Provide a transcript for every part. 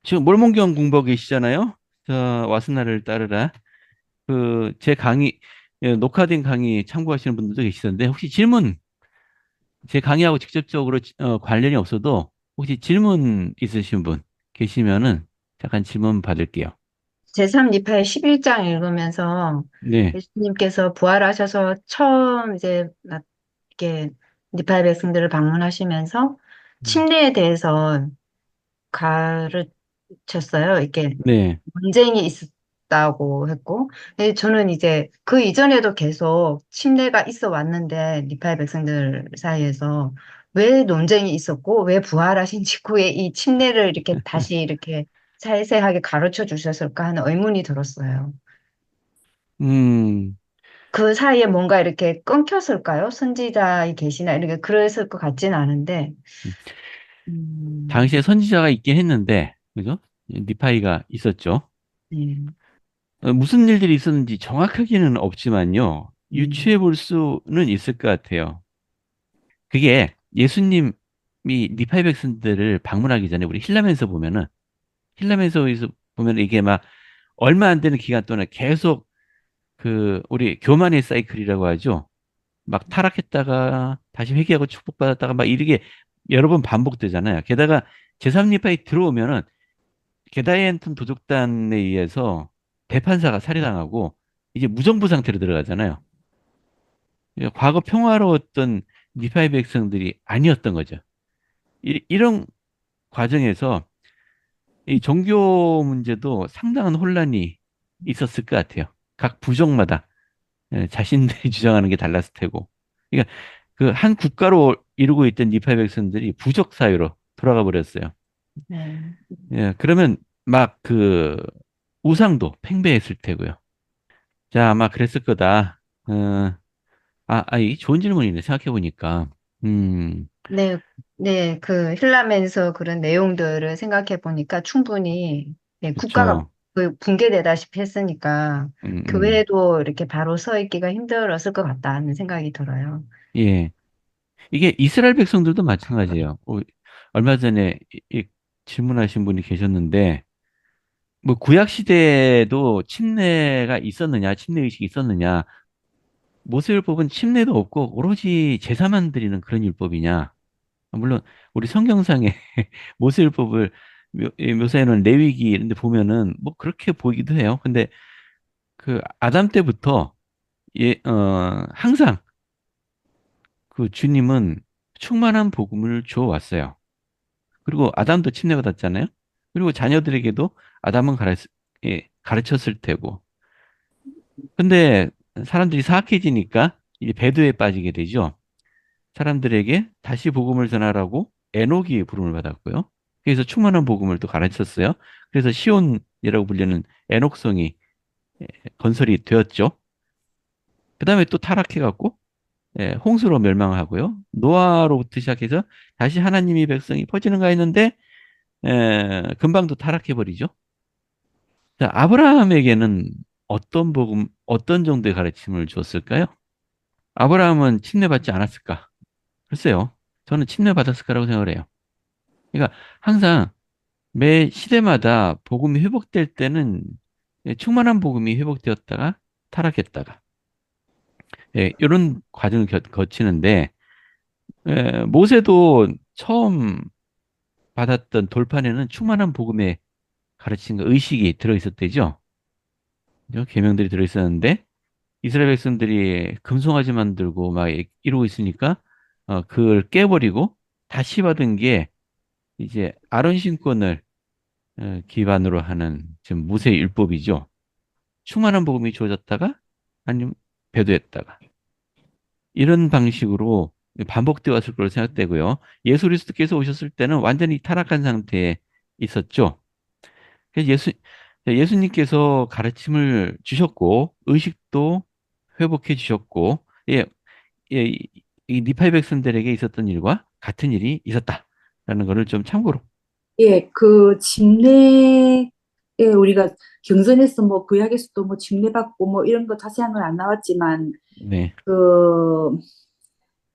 지금 몰몬경 공부하고 계시잖아요. 자, 와스나를 따르라. 제 강의, 녹화된 강의 참고하시는 분들도 계시던데, 혹시 질문, 제 강의하고 직접적으로 관련이 없어도 혹시 질문 있으신 분 계시면은 잠깐 질문 받을게요. 제3지파의 11장 읽으면서 네, 예수님께서 부활하셔서 처음 이렇게 니파의 백성들을 방문하시면서 음. 침례에 대해서 가르쳤어요. 이렇게 네, 논쟁이 있었다고 했고, 근데 저는 이제 그 이전에도 계속 침례가 있어 왔는데 니파의 백성들 사이에서 왜 논쟁이 있었고 왜 부활하신 직후에 이 침례를 이렇게 다시 이렇게 세세하게 가르쳐 주셨을까 하는 의문이 들었어요. 음, 그 사이에 뭔가 이렇게 끊겼을까요? 선지자의 계시나 이렇게 그랬을 것 같진 않은데, 당시에 음, 선지자가 있긴 했는데, 그죠? 니파이가 있었죠. 네, 무슨 일들이 있었는지 정확하게는 없지만요. 음, 유추해 볼 수는 있을 것 같아요. 그게 예수님이 니파의 백성들을 방문하기 전에 우리 힐라면서 보면은 힐라면서에서 보면 이게 막 얼마 안 되는 기간 동안에 계속 우리 교만의 사이클이라고 하죠. 막 타락했다가 다시 회개하고 축복받았다가 막 이렇게 여러 번 반복되잖아요. 게다가 제3니파에 들어오면은 게다엔튼 도적단에 의해서 대판사가 살해당하고 이제 무정부 상태로 들어가잖아요. 그러니까 과거 평화로웠던 니파의 백성들이 아니었던 거죠. 이런 과정에서 이 종교 문제도 상당한 혼란이 있었을 것 같아요. 각 부족마다 자신들이 주장하는 게 달랐을 테고. 그러니까 그 한 국가로 이루고 있던 니파 백성들이 부족 사회로 돌아가 버렸어요. 네, 예, 그러면 막 우상도 팽배했을 테고요. 자, 아마 그랬을 거다. 이 좋은 질문이네. 생각해 보니까. 음, 네, 네, 그 힐라면서 그런 내용들을 생각해 보니까 충분히 네, 국가가 그렇죠. 그 붕괴되다시피 했으니까 음, 음. 교회도 이렇게 바로 서 있기가 힘들었을 것 같다는 생각이 들어요. 예. 이게 이스라엘 백성들도 마찬가지예요. 얼마 전에 질문하신 분이 계셨는데, 뭐 구약 시대에도 침례가 있었느냐, 침례 의식이 있었느냐, 모세율법은 침례도 없고 오로지 제사만 드리는 그런 율법이냐. 물론 우리 성경상에 모세율법을 묘사해놓은 레위기 이런 데 보면은 뭐 그렇게 보이기도 해요. 근데 그 아담 때부터 항상 그 주님은 충만한 복음을 줘 왔어요. 그리고 아담도 침례받았잖아요. 그리고 자녀들에게도 아담은 가르쳤을 테고. 근데 사람들이 사악해지니까 이제 배도에 빠지게 되죠. 사람들에게 다시 복음을 전하라고 에녹이 부름을 받았고요. 그래서 충만한 복음을 또 가르쳤어요. 그래서 시온이라고 불리는 에녹성이 건설이 되었죠. 그다음에 또 타락해갖고 홍수로 멸망하고요. 노아로부터 시작해서 다시 하나님의 백성이 퍼지는가 했는데 금방 또 타락해버리죠. 자, 아브라함에게는 어떤 정도의 가르침을 줬을까요? 아브라함은 침례받지 않았을까? 글쎄요. 저는 침례받았을 거라고 생각을 해요. 그러니까 항상 매 시대마다 복음이 회복될 때는 충만한 복음이 회복되었다가 타락했다가 이런 과정을 거치는데 모세도 처음 받았던 돌판에는 충만한 복음의 가르침과 의식이 들어있었대죠. 그죠? 계명들이 들어있었는데 이스라엘 백성들이 금송아지 만들고 막 이러고 있으니까 그걸 깨버리고 다시 받은 게 이제 아론 신권을 기반으로 하는 지금 모세 율법이죠. 충만한 복음이 주어졌다가 아니면 배도했다가 이런 방식으로 반복되어 왔을 거로 생각되고요. 예수 그리스도께서 오셨을 때는 완전히 타락한 상태에 있었죠. 그래서 예수님께서 가르침을 주셨고 의식도 회복해 주셨고 이 니팔 백성들에게 있었던 일과 같은 일이 있었다라는 것을 좀 참고로. 예, 그 침례에 우리가 경전에서 뭐 구약에서도 뭐 침례받고 뭐 이런 거 자세한 건 안 나왔지만 네, 그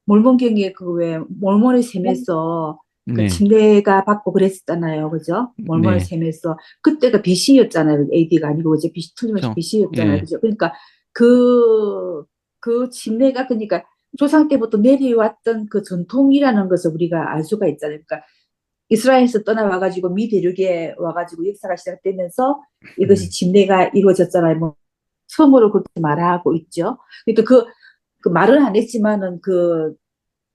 몰몬경에 그 왜 몰몬의 셈에서 그 네, 침례가 받고 그랬었잖아요. 그죠? 몰몰 네, 셈에서. 그때가 BC였잖아요. AD가 아니고 이제 BC, 틀림없이 그렇죠. BC였잖아요. 예, 그죠? 그러니까 그, 그 침례가 그러니까 조상 때부터 내려왔던 그 전통이라는 것을 우리가 알 수가 있잖아요. 그러니까 이스라엘에서 떠나와가지고 미 대륙에 와가지고 역사가 시작되면서 이것이 음, 침례가 이루어졌잖아요. 뭐 처음으로 그렇게 말하고 있죠. 그러니까 그 말은 안 했지만은 그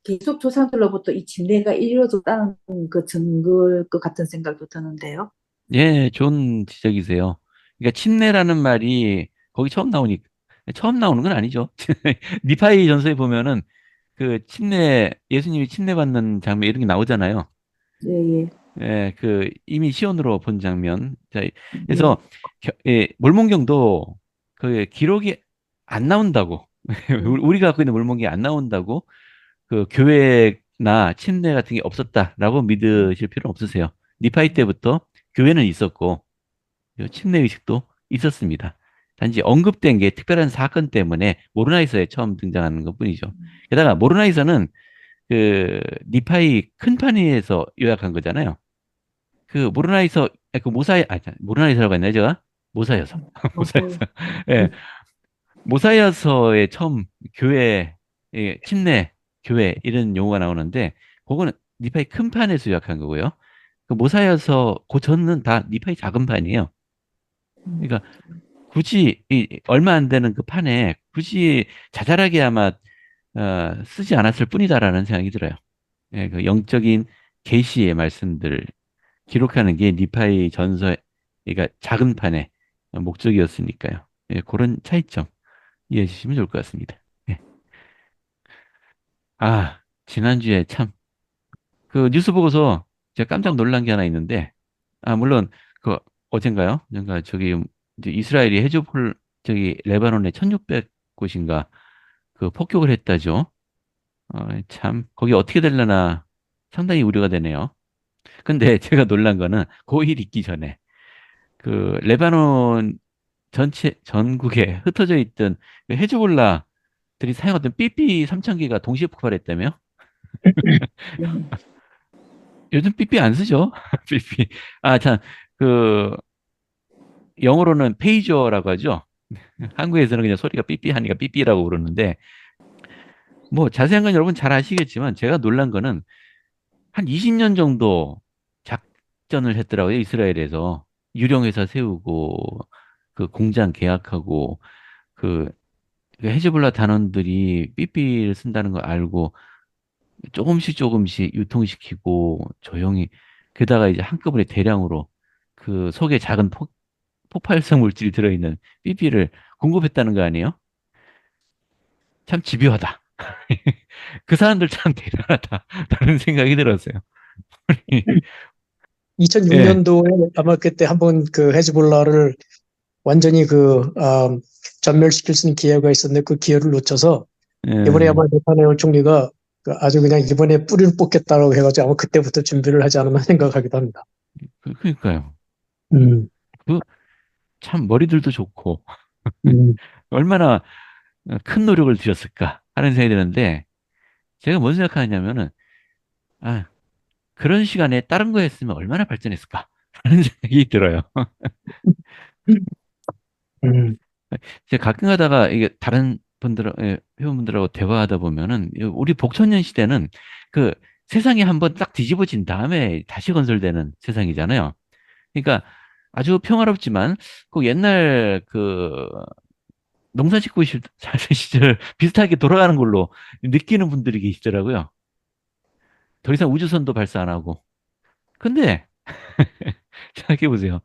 계속 조상들로부터 이 침례가 이루어졌다는 그 증거일 것 같은 생각도 드는데요. 예, 좋은 지적이세요. 그러니까 침례라는 말이 거기 처음 나오는 건 아니죠. 니파이 전서에 보면은 그 예수님이 침례 받는 장면 이런 게 나오잖아요. 예, 예, 예, 그 이미 시온으로 본 장면. 자, 예. 그래서 몰몬경도 그 기록이 안 나온다고. 우리가 갖고 있는 몰몬경이 안 나온다고 그 교회나 침례 같은 게 없었다라고 믿으실 필요는 없으세요. 니파이 때부터 교회는 있었고 침례 의식도 있었습니다. 단지 언급된 게 특별한 사건 때문에 모로나이서에 처음 등장하는 것뿐이죠. 게다가 모로나이서는 그 니파이 큰 판에서 요약한 거잖아요. 그 모로나이서 그 모로나이서라고 했나요, 제가? 모사여서. 모사여서. 맞아요. 예. 모사여서에 처음 교회 침례 교회 이런 용어가 나오는데 그거는 니파이 큰 판에서 요약한 거고요. 그 모사여서 그 전은 다 니파이 작은 판이에요. 그러니까 굳이 얼마 안 되는 그 판에 굳이 자잘하게 아마 쓰지 않았을 뿐이다라는 생각이 들어요. 예, 그 영적인 계시의 말씀들을 기록하는 게 니파의 그러니까 작은 판의 목적이었으니까요. 예, 그런 차이점 이해해 주시면 좋을 것 같습니다. 예. 지난주에 참 그 뉴스 보고서 제가 깜짝 놀란 게 하나 있는데, 물론 그 어젠가요? 그러니까 저기 이제 이스라엘이 저기 레바논에 1600곳인가 그 폭격을 했다죠. 참 거기 어떻게 되려나 상당히 우려가 되네요. 근데 제가 놀란 거는 그 일 있기 전에 그 레바논 전국에 흩어져 있던 그 헤즈볼라들이 사용하던 삐삐 3000개가 동시에 폭발했다며? 네. 요즘 삐삐 안 쓰죠? 삐삐. 참, 그, 영어로는 페이저라고 하죠? 한국에서는 그냥 소리가 삐삐 하니까 삐삐라고 부르는데, 뭐 자세한 건 여러분 잘 아시겠지만, 제가 놀란 거는 한 20년 정도 작전을 했더라고요, 이스라엘에서. 유령회사 세우고, 그 공장 계약하고, 그, 그 헤즈볼라 단원들이 삐삐를 쓴다는 걸 알고, 조금씩 조금씩 유통시키고, 조용히, 게다가 이제 한꺼번에 대량으로 그 속에 작은 폭발성 물질이 들어있는 삐삐를 공급했다는 거 아니에요? 참 집요하다. 그 사람들 참 대단하다. 라는 생각이 들었어요. 예, 2006년도에 아마 그때 한번 그 헤즈볼라를 완전히 전멸시킬 수 있는 기회가 있었는데 그 기회를 놓쳐서 이번에 예, 아마 네타냐후 총리가 그 아주 그냥 이번에 뿌리를 뽑겠다라고 해가지고 아마 그때부터 준비를 하지 않았나 생각하기도 합니다. 그러니까요. 음, 그 참 머리들도 좋고 음, 얼마나 큰 노력을 들였을까 하는 생각이 드는데 제가 뭔 생각하냐면은 아, 그런 시간에 다른 거 했으면 얼마나 발전했을까 하는 생각이 들어요. 음, 제가 가끔 가다가 이게 다른 회원분들하고 대화하다 보면은 우리 복천년 시대는 그 세상이 한번 딱 뒤집어진 다음에 다시 건설되는 세상이잖아요. 그러니까 아주 평화롭지만 그 옛날 그 농사 짓고 사는 시절 비슷하게 돌아가는 걸로 느끼는 분들이 계시더라고요. 더 이상 우주선도 발사 안 하고. 근데 생각해 보세요.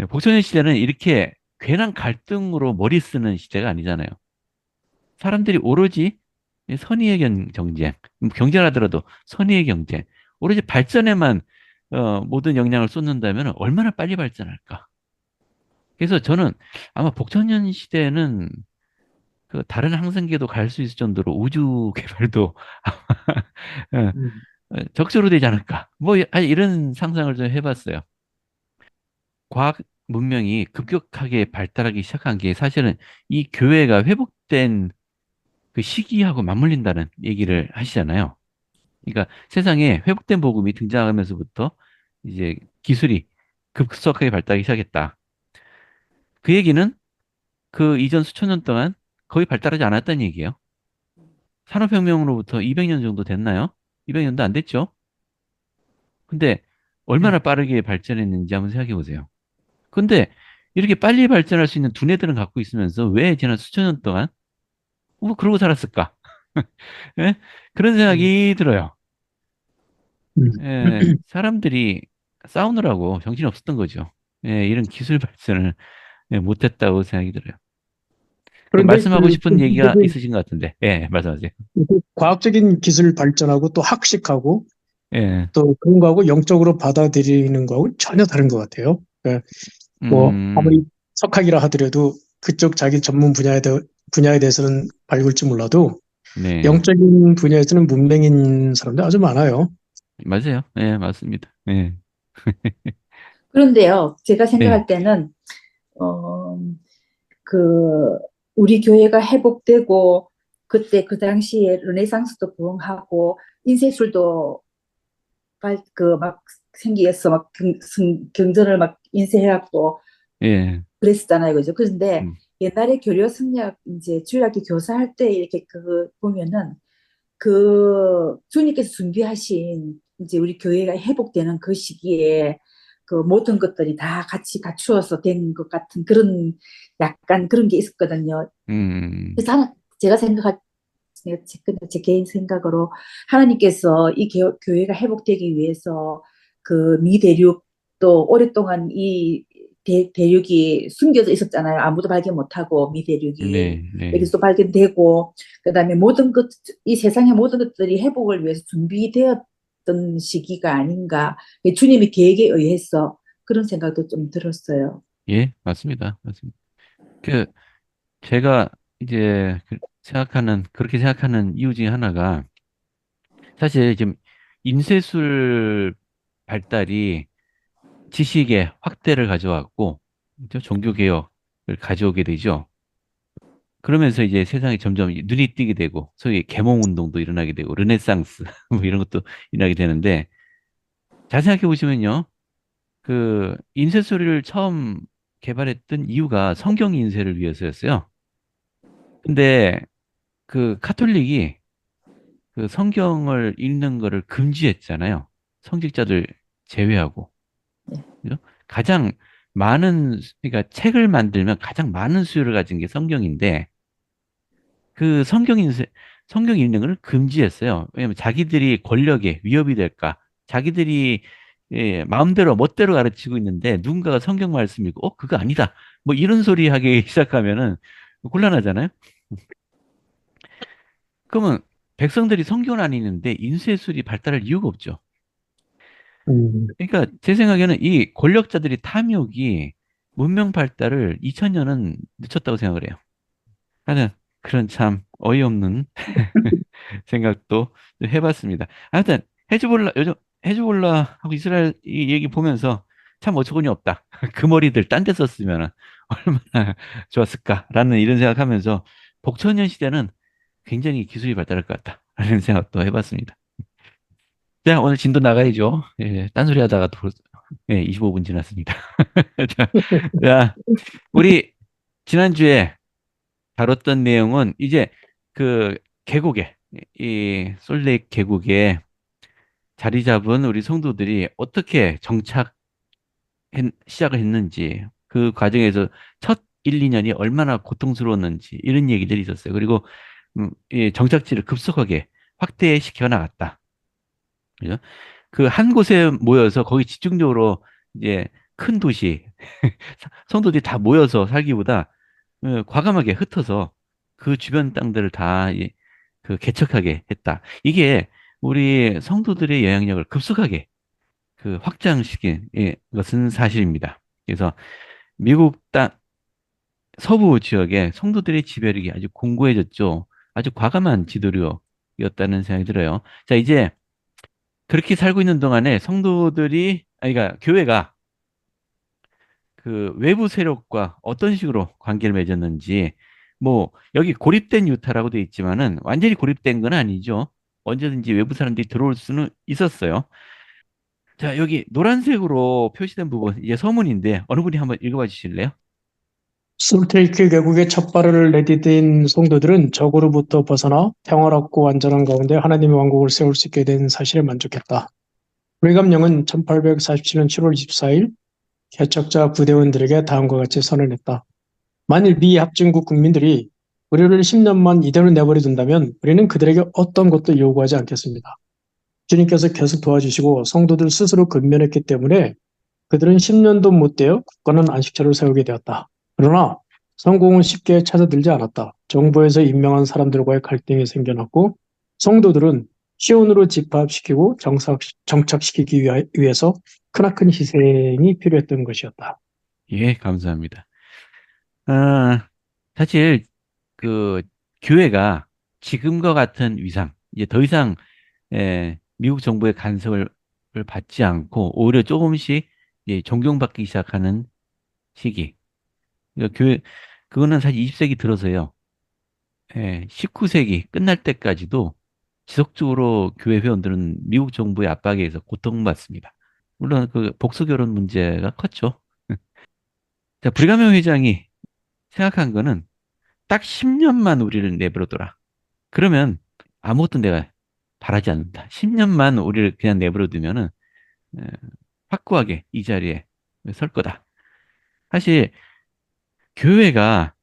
복천년 시대는 이렇게 괜한 갈등으로 머리 쓰는 시대가 아니잖아요. 사람들이 오로지 선의의 경쟁, 경쟁을 하더라도 선의의 경쟁, 오로지 발전에만 모든 역량을 쏟는다면 얼마나 빨리 발전할까? 그래서 저는 아마 복천년 시대는 그 다른 항성계도 갈 수 있을 정도로 우주 개발도 아마 음. 적절로 되지 않을까? 뭐 이런 상상을 좀 해봤어요. 과학 문명이 급격하게 발달하기 시작한 게 사실은 이 교회가 회복된 그 시기하고 맞물린다는 얘기를 하시잖아요. 그러니까 세상에 회복된 복음이 등장하면서부터 이제 기술이 급속하게 발달하기 시작했다. 그 얘기는 그 이전 수천 년 동안 거의 발달하지 않았다는 얘기예요. 산업혁명으로부터 200년 정도 됐나요? 200년도 안 됐죠? 근데 예. 얼마나 빠르게 발전했는지 한번 생각해 보세요. 근데 이렇게 빨리 발전할 수 있는 두뇌들은 갖고 있으면서 왜 지난 수천 년 동안 뭐 그러고 살았을까? 예? 그런 음, 생각이 들어요. 음. 예, 사람들이 싸우느라고 정신이 없었던 거죠. 예, 이런 기술 발전을 못했다고 생각이 들어요. 그 그런데 말씀하고 싶은 얘기가 있으신 것 같은데, 예, 말씀하세요. 그 과학적인 기술 발전하고 또 학식하고 예, 또 그런 거하고 영적으로 받아들이는 거하고 전혀 다른 것 같아요. 그러니까 뭐 아무리 음, 석학이라 하더라도 그쪽 자기 전문 분야에 대해서는 밝을지 몰라도 네, 영적인 분야에서는 문맹인 사람들 아주 많아요. 맞아요. 예, 맞습니다. 예, 그런데요, 제가 네, 생각할 때는, 어, 그, 우리 교회가 회복되고, 그때 그 당시에 르네상스도 부흥하고, 인쇄술도 막 생기겠어. 막 경전을 막 인쇄해갖고 예, 그랬었잖아요. 그죠? 그런데 음, 옛날에 교류 성역, 이제 주일학교 교사할 때 이렇게 그 보면은 그 주님께서 준비하신 이제 우리 교회가 회복되는 그 시기에 그 모든 것들이 다 같이 갖추어서 된 것 같은 그런 약간 그런 게 있었거든요. 음, 그래서 제가 생각할 제 개인 생각으로 하나님께서 이 교회가 회복되기 위해서 그 미대륙도 오랫동안 이 대륙이 숨겨져 있었잖아요. 아무도 발견 못하고 미대륙이 네, 네, 여기서 발견되고 그다음에 모든 것, 이 세상의 모든 것들이 회복을 위해서 준비되었던 시기가 아닌가. 주님의 계획에 의해서 그런 생각도 좀 들었어요. 예, 맞습니다. 맞습니다. 그, 제가 이제 그렇게 생각하는 이유 중에 하나가 사실 지금 인쇄술 발달이 지식의 확대를 가져왔고, 그죠? 종교개혁을 가져오게 되죠. 그러면서 이제 세상이 점점 눈이 띄게 되고, 소위 계몽 운동도 일어나게 되고, 르네상스, 뭐 이런 것도 일어나게 되는데, 잘 생각해 보시면요. 그 인쇄술을 처음 개발했던 이유가 성경 인쇄를 위해서였어요. 근데 그 카톨릭이 그 성경을 읽는 거를 금지했잖아요. 성직자들 제외하고. 네. 그죠? 가장 그러니까 책을 만들면 가장 많은 수요를 가진 게 성경인데, 그 성경 읽는 걸 금지했어요. 왜냐면 자기들이 권력에 위협이 될까? 자기들이 마음대로 멋대로 가르치고 있는데 누군가가 성경 말씀 읽고, 그거 아니다. 뭐 이런 소리 하기 시작하면은 곤란하잖아요. 그러면 백성들이 성경을 안 읽는데 인쇄술이 발달할 이유가 없죠. 음, 그러니까 제 생각에는 이 권력자들이 탐욕이 문명 발달을 2000년은 늦췄다고 생각을 해요. 하여튼 그런 참 어이없는 생각도 좀 해봤습니다. 하여튼 요즘 헤즈볼라하고 이스라엘 이 얘기 보면서 참 어처구니 없다. 그 머리들 딴 데 썼으면 얼마나 좋았을까라는 이런 생각하면서 복천년 시대는 굉장히 기술이 발달할 것 같다라는 생각도 해봤습니다. 자, 오늘 진도 나가야죠. 예, 딴소리 하다가 25분 지났습니다. 자, 자, 우리 지난주에 다뤘던 내용은 이제 그 계곡에, 이 솔레이크 계곡에 자리 잡은 우리 성도들이 어떻게 시작을 했는지, 그 과정에서 첫 1, 2년이 얼마나 고통스러웠는지, 이런 얘기들이 있었어요. 그리고, 이 정착지를 급속하게 확대시켜 나갔다. 그죠? 그 한 곳에 모여서 거기 집중적으로 이제 큰 도시, 성도들이 다 모여서 살기보다 과감하게 흩어서 그 주변 땅들을 다 그 개척하게 했다. 이게 우리 성도들의 영향력을 급속하게 그 확장시킨 것은 사실입니다. 그래서 미국 땅 서부 지역의 성도들의 지배력이 아주 공고해졌죠. 아주 과감한 지도력이었다는 생각이 들어요. 자, 이제 그렇게 살고 있는 동안에 성도들이, 아니, 그러니까 교회가 그 외부 세력과 어떤 식으로 관계를 맺었는지, 뭐, 여기 고립된 유타라고 돼 있지만은 완전히 고립된 건 아니죠. 언제든지 외부 사람들이 들어올 수는 있었어요. 자, 여기 노란색으로 표시된 부분, 이제 서문인데 어느 분이 한번 읽어봐 주실래요? 솔트레이크 계곡에 첫 발을 내디딘 성도들은 적으로부터 벗어나 평화롭고 안전한 가운데 하나님의 왕국을 세울 수 있게 된 사실에 만족했다. 브리감령은 1847년 7월 24일 개척자 부대원들에게 다음과 같이 선언했다. 만일 미 합중국 국민들이 우리를 10년만 이대로 내버려 둔다면 우리는 그들에게 어떤 것도 요구하지 않겠습니다. 주님께서 계속 도와주시고 성도들 스스로 근면했기 때문에 그들은 10년도 못 되어 국가는 안식처를 세우게 되었다. 그러나 성공은 쉽게 찾아들지 않았다. 정부에서 임명한 사람들과의 갈등이 생겨났고 성도들은 시온으로 집합시키고 정착시키기 위해서 크나큰 희생이 필요했던 것이었다. 예, 감사합니다. 아, 사실 그 교회가 지금과 같은 위상, 이제 더 이상 미국 정부의 간섭을 받지 않고 오히려 조금씩 이제 존경받기 시작하는 시기. 그러니까 그거는 사실 20세기 들어서요. 19세기 끝날 때까지도 지속적으로 교회 회원들은 미국 정부의 압박에 의해서 고통받습니다. 물론 그 복수 결혼 문제가 컸죠. 자, 브리가면 회장이 생각한 거는 딱 10년만 우리를 내버려둬라. 그러면 아무것도 내가 바라지 않는다. 10년만 우리를 그냥 내버려두면은 에, 확고하게 이 자리에 설 거다. 사실 교회가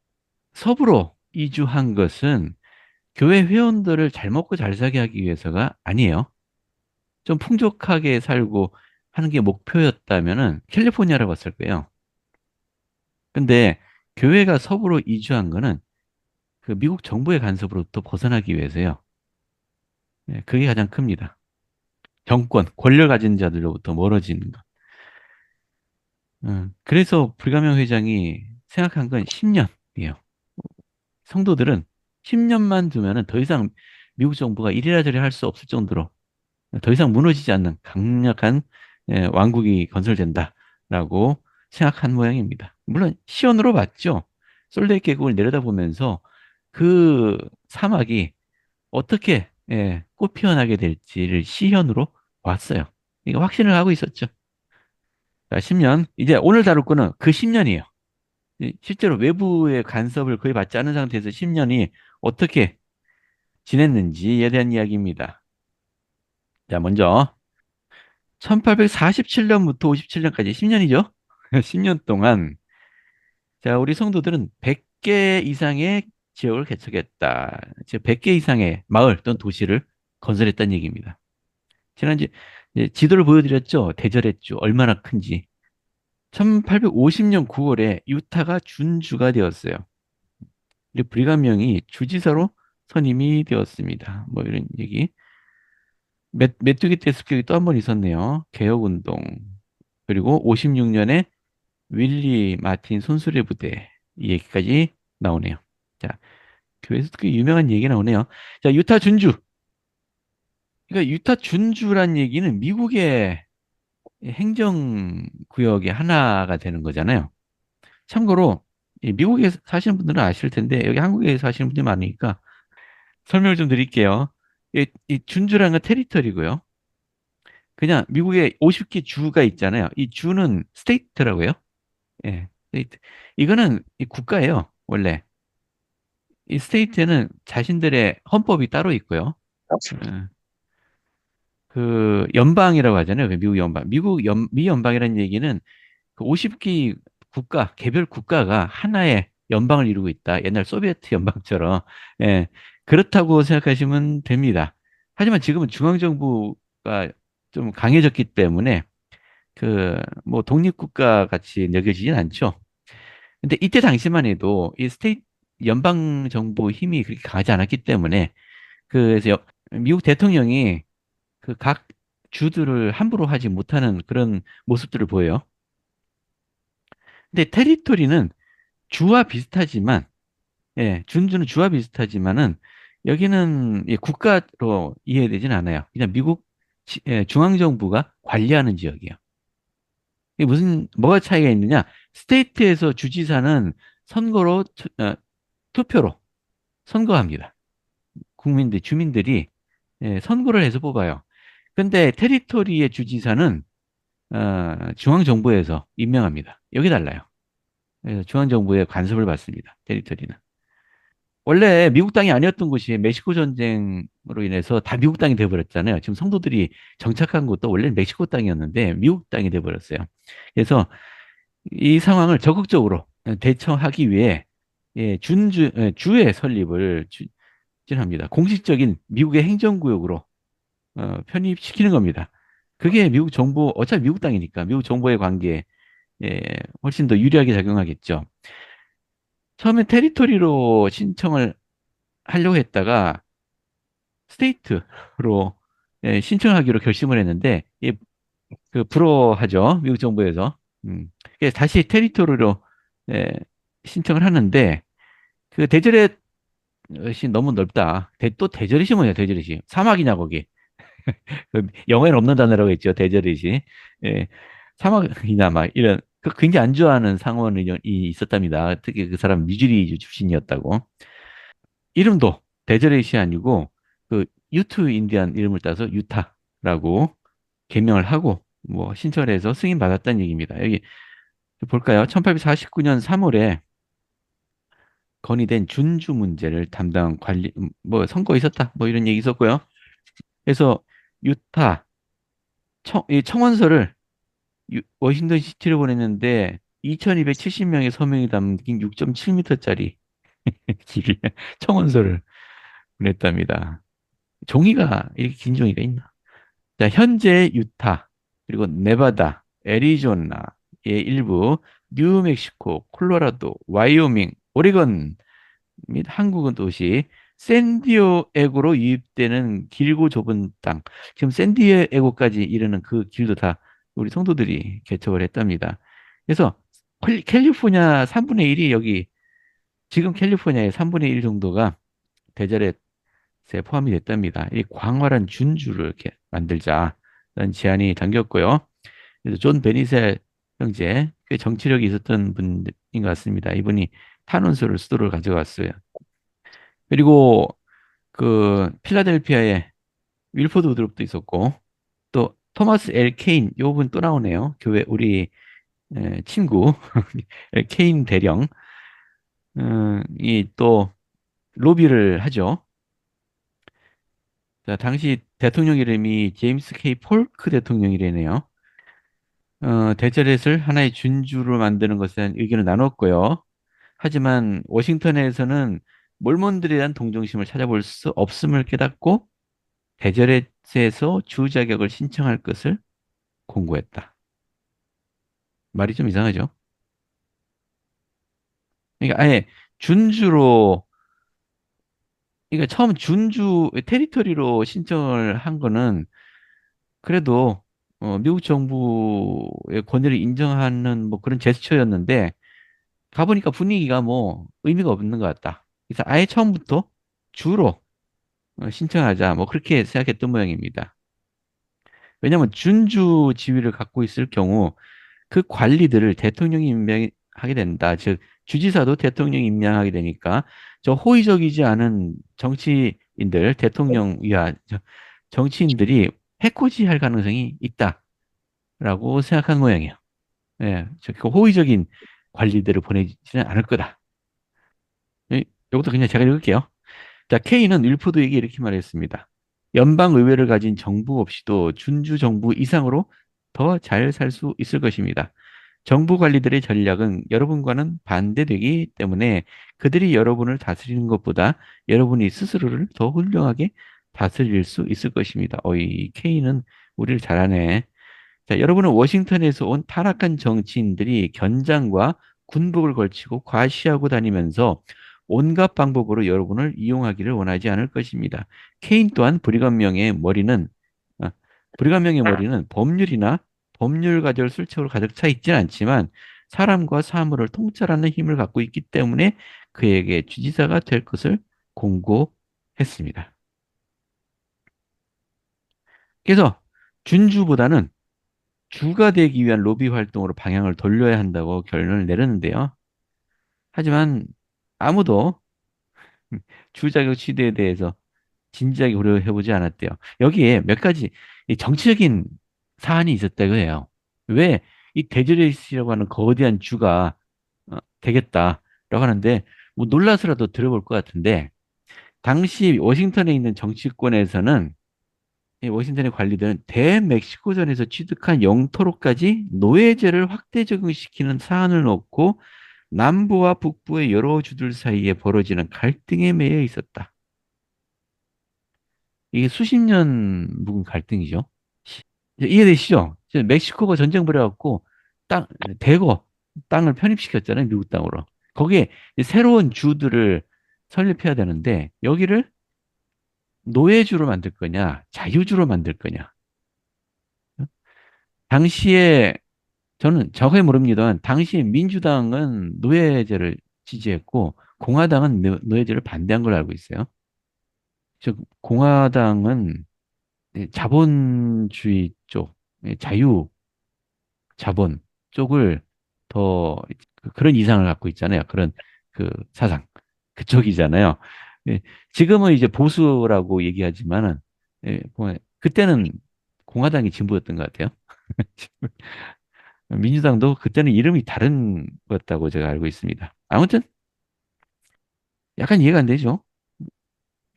서부로 이주한 것은 교회 회원들을 잘 먹고 잘 살게 하기 위해서가 아니에요. 좀 풍족하게 살고 하는 게 목표였다면은 캘리포니아라고 왔을 거예요. 근데 교회가 서부로 이주한 거는 그 미국 정부의 간섭으로부터 벗어나기 위해서요. 그게 가장 큽니다. 정권, 권력 가진 자들로부터 멀어지는 것. 그래서 불가명 회장이 생각한 건 10년이에요. 성도들은 10년만 두면은 더 이상 미국 정부가 이리라 저리 할 수 없을 정도로 더 이상 무너지지 않는 강력한 왕국이 건설된다라고 생각한 모양입니다. 물론 시온으로 봤죠. 솔레이 계곡을 내려다보면서 그 사막이 어떻게 꽃 피어나게 될지를 시현으로 봤어요. 이거 확신을 하고 있었죠. 자, 10년. 이제 오늘 다룰 거는 그 10년이에요. 실제로 외부의 간섭을 거의 받지 않은 상태에서 10년이 어떻게 지냈는지에 대한 이야기입니다. 자, 먼저 1847년부터 57년까지 10년이죠. 10년 동안 자, 우리 성도들은 100개 이상의 지역을 개척했다. 즉 100개 이상의 마을 또는 도시를 건설했다는 얘기입니다. 지난주 이제 지도를 보여드렸죠. 대절했죠. 얼마나 큰지. 1850년 9월에 유타가 준주가 되었어요. 그리고 브리감명이 주지사로 선임이 되었습니다. 뭐 이런 얘기. 메뚜기 떼 습격이 또 한 번 있었네요. 개혁운동. 그리고 56년에 윌리 마틴 손수레 부대. 이 얘기까지 나오네요. 자, 교회에서 꽤 유명한 얘기 나오네요. 자, 유타 준주. 그러니까 유타 준주란 얘기는 미국의 행정구역의 하나가 되는 거잖아요. 참고로 이 미국에 사시는 분들은 아실 텐데 여기 한국에 사시는 분들이 많으니까 설명을 좀 드릴게요. 이 준주라는 건 테리터리고요. 그냥 미국에 50개 주가 있잖아요. 이 주는 스테이트라고요. 예, 스테이트. 이거는 이 국가예요, 원래. 이 스테이트는 자신들의 헌법이 따로 있고요. 예, 그 연방이라고 하잖아요. 그 미국 연방. 미 연방이라는 얘기는 그 50개 국가, 개별 국가가 하나의 연방을 이루고 있다. 옛날 소비에트 연방처럼. 예, 그렇다고 생각하시면 됩니다. 하지만 지금은 중앙정부가 좀 강해졌기 때문에 그 뭐 독립국가 같이 여겨지진 않죠. 근데 이때 당시만 해도 이 스테이트 연방 정부 힘이 그렇게 강하지 않았기 때문에 그래서 미국 대통령이 그 각 주들을 함부로 하지 못하는 그런 모습들을 보여요. 근데 테리토리는 주와 비슷하지만, 준주는 주와 비슷하지만은 여기는 국가로 이해되진 않아요. 그냥 미국 중앙정부가 관리하는 지역이에요. 이게 뭐가 차이가 있느냐? 스테이트에서 주지사는 선거로, 투표로 선거합니다. 주민들이 예, 선거를 해서 뽑아요. 근데 테리토리의 주지사는 중앙정부에서 임명합니다. 여기 달라요. 그래서 중앙정부의 간섭을 받습니다. 테리토리는. 원래 미국 땅이 아니었던 곳이 멕시코 전쟁으로 인해서 다 미국 땅이 돼버렸잖아요. 지금 성도들이 정착한 곳도 원래는 멕시코 땅이었는데 미국 땅이 돼버렸어요. 그래서 이 상황을 적극적으로 대처하기 위해 주의 설립을 추진합니다. 공식적인 미국의 행정구역으로 편입시키는 겁니다. 그게 미국 정부, 어차피 미국 땅이니까 미국 정부의 관계에 훨씬 더 유리하게 작용하겠죠. 처음에 테리토리로 신청을 하려고 했다가 스테이트로 신청하기로 결심을 했는데 불허하죠. 미국 정부에서. 그래서 다시 테리토리로 예, 신청을 하는데 그 데저렛이 너무 넓다. 또 데저렛이 뭐냐, 데저렛이. 사막이냐, 거기. 영어에는 없는 단어라고 했죠. 데저릿이. 예, 사막이나 막 이런 굉장히 안 좋아하는 상원이 있었답니다. 특히 그 사람 미주리주 출신이었다고. 이름도 데저릿이 아니고 그 유트 인디안 이름을 따서 유타라고 개명을 하고 뭐 신청을 해서 승인 받았다는 얘기입니다. 여기 볼까요? 1849년 3월에 건의된 준주 문제를 담당 관리 뭐 선거 있었다 뭐 이런 얘기 있었고요. 그래서 유타 이 청원서를 워싱턴 시티로 보냈는데 2270명의 서명이 담긴 6.7m짜리 길 청원서를 보냈답니다. 종이가 이렇게 긴 종이가 있나? 자, 현재 유타 그리고 네바다, 애리조나의 일부, 뉴멕시코, 콜로라도, 와이오밍, 오레건 및 한국은 도시 샌디에고로 유입되는 길고 좁은 땅. 지금 샌디에고까지 이르는 그 길도 다 우리 성도들이 개척을 했답니다. 그래서 캘리포니아 3분의 1이 여기 지금 캘리포니아의 3분의 1 정도가 데저렛에 포함이 됐답니다. 이 광활한 준주를 이렇게 만들자라는 제안이 당겼고요. 그래서 존 베니세 형제, 꽤 정치력이 있었던 분인 것 같습니다. 이분이 탄원서를 수도를 가져갔어요. 그리고 그 필라델피아에 윌포드 우드롭도 있었고 또 토마스 엘 케인 요분 또 나오네요. 교회 우리 친구 케인 대령 이 또 로비를 하죠. 자, 당시 대통령 이름이 제임스 케이 폴크 대통령이래네요. 대저렛을 하나의 준주로 만드는 것에 대한 의견을 나눴고요. 하지만 워싱턴에서는 몰몬들에 대한 동정심을 찾아볼 수 없음을 깨닫고 대저렛에서 주 자격을 신청할 것을 공고했다. 말이 좀 이상하죠? 그러니까 아예 준주로, 그러니까 처음 준주 테리토리로 신청을 한 거는 그래도 미국 정부의 권위를 인정하는 뭐 그런 제스처였는데 가보니까 분위기가 뭐 의미가 없는 것 같다. 그래서 아예 처음부터 주로 신청하자 뭐 그렇게 생각했던 모양입니다. 왜냐하면 준주 지위를 갖고 있을 경우 그 관리들을 대통령이 임명하게 된다. 즉, 주지사도 대통령이 임명하게 되니까 저 호의적이지 않은 정치인들, 대통령 이하 정치인들이 해코지할 가능성이 있다라고 생각한 모양이에요. 예, 그 호의적인 관리들을 보내지는 않을 거다. 이것도 그냥 제가 읽을게요. 자, K는 윌포드에게 이렇게 말했습니다. 연방 의회를 가진 정부 없이도 준주 정부 이상으로 더 잘 살 수 있을 것입니다. 정부 관리들의 전략은 여러분과는 반대되기 때문에 그들이 여러분을 다스리는 것보다 여러분이 스스로를 더 훌륭하게 다스릴 수 있을 것입니다. 이 K는 우리를 잘하네. 자, 여러분은 워싱턴에서 온 타락한 정치인들이 견장과 군복을 걸치고 과시하고 다니면서 온갖 방법으로 여러분을 이용하기를 원하지 않을 것입니다. 케인 또한 아, 브리감명의 머리는 법률이나 법률 가절 술책으로 가득 차 있지는 않지만 사람과 사물을 통찰하는 힘을 갖고 있기 때문에 그에게 주지사가 될 것을 공고했습니다. 그래서 준주보다는 주가 되기 위한 로비 활동으로 방향을 돌려야 한다고 결론을 내렸는데요. 하지만 아무도 주 자격 취득에 대해서 진지하게 고려해보지 않았대요. 여기에 몇 가지 이 정치적인 사안이 있었다고 해요. 왜 이 데저레이스라고 하는 거대한 주가 되겠다라고 하는데 뭐 놀라서라도 들어볼 것 같은데 당시 워싱턴에 있는 정치권에서는 이 워싱턴에 관리되는 대멕시코전에서 취득한 영토로까지 노예제를 확대 적용시키는 사안을 놓고 남부와 북부의 여러 주들 사이에 벌어지는 갈등에 매여 있었다. 이게 수십 년 묵은 갈등이죠. 이해되시죠? 멕시코가 전쟁 벌여갖고 땅, 대거 땅을 편입시켰잖아요. 미국 땅으로. 거기에 이제 새로운 주들을 설립해야 되는데 여기를 노예주로 만들 거냐, 자유주로 만들 거냐. 당시에 저는 정확히 모릅니다만 당시 민주당은 노예제를 지지했고 공화당은 노예제를 반대한 걸로 알고 있어요. 즉 공화당은 자본주의 쪽, 자유 자본 쪽을 더 그런 이상을 갖고 있잖아요. 그런 그 사상 그쪽이잖아요. 예, 지금은 이제 보수라고 얘기하지만은 그때는 공화당이 진보였던 것 같아요. 민주당도 그때는 이름이 다른 거였다고 제가 알고 있습니다. 아무튼 약간 이해가 안 되죠.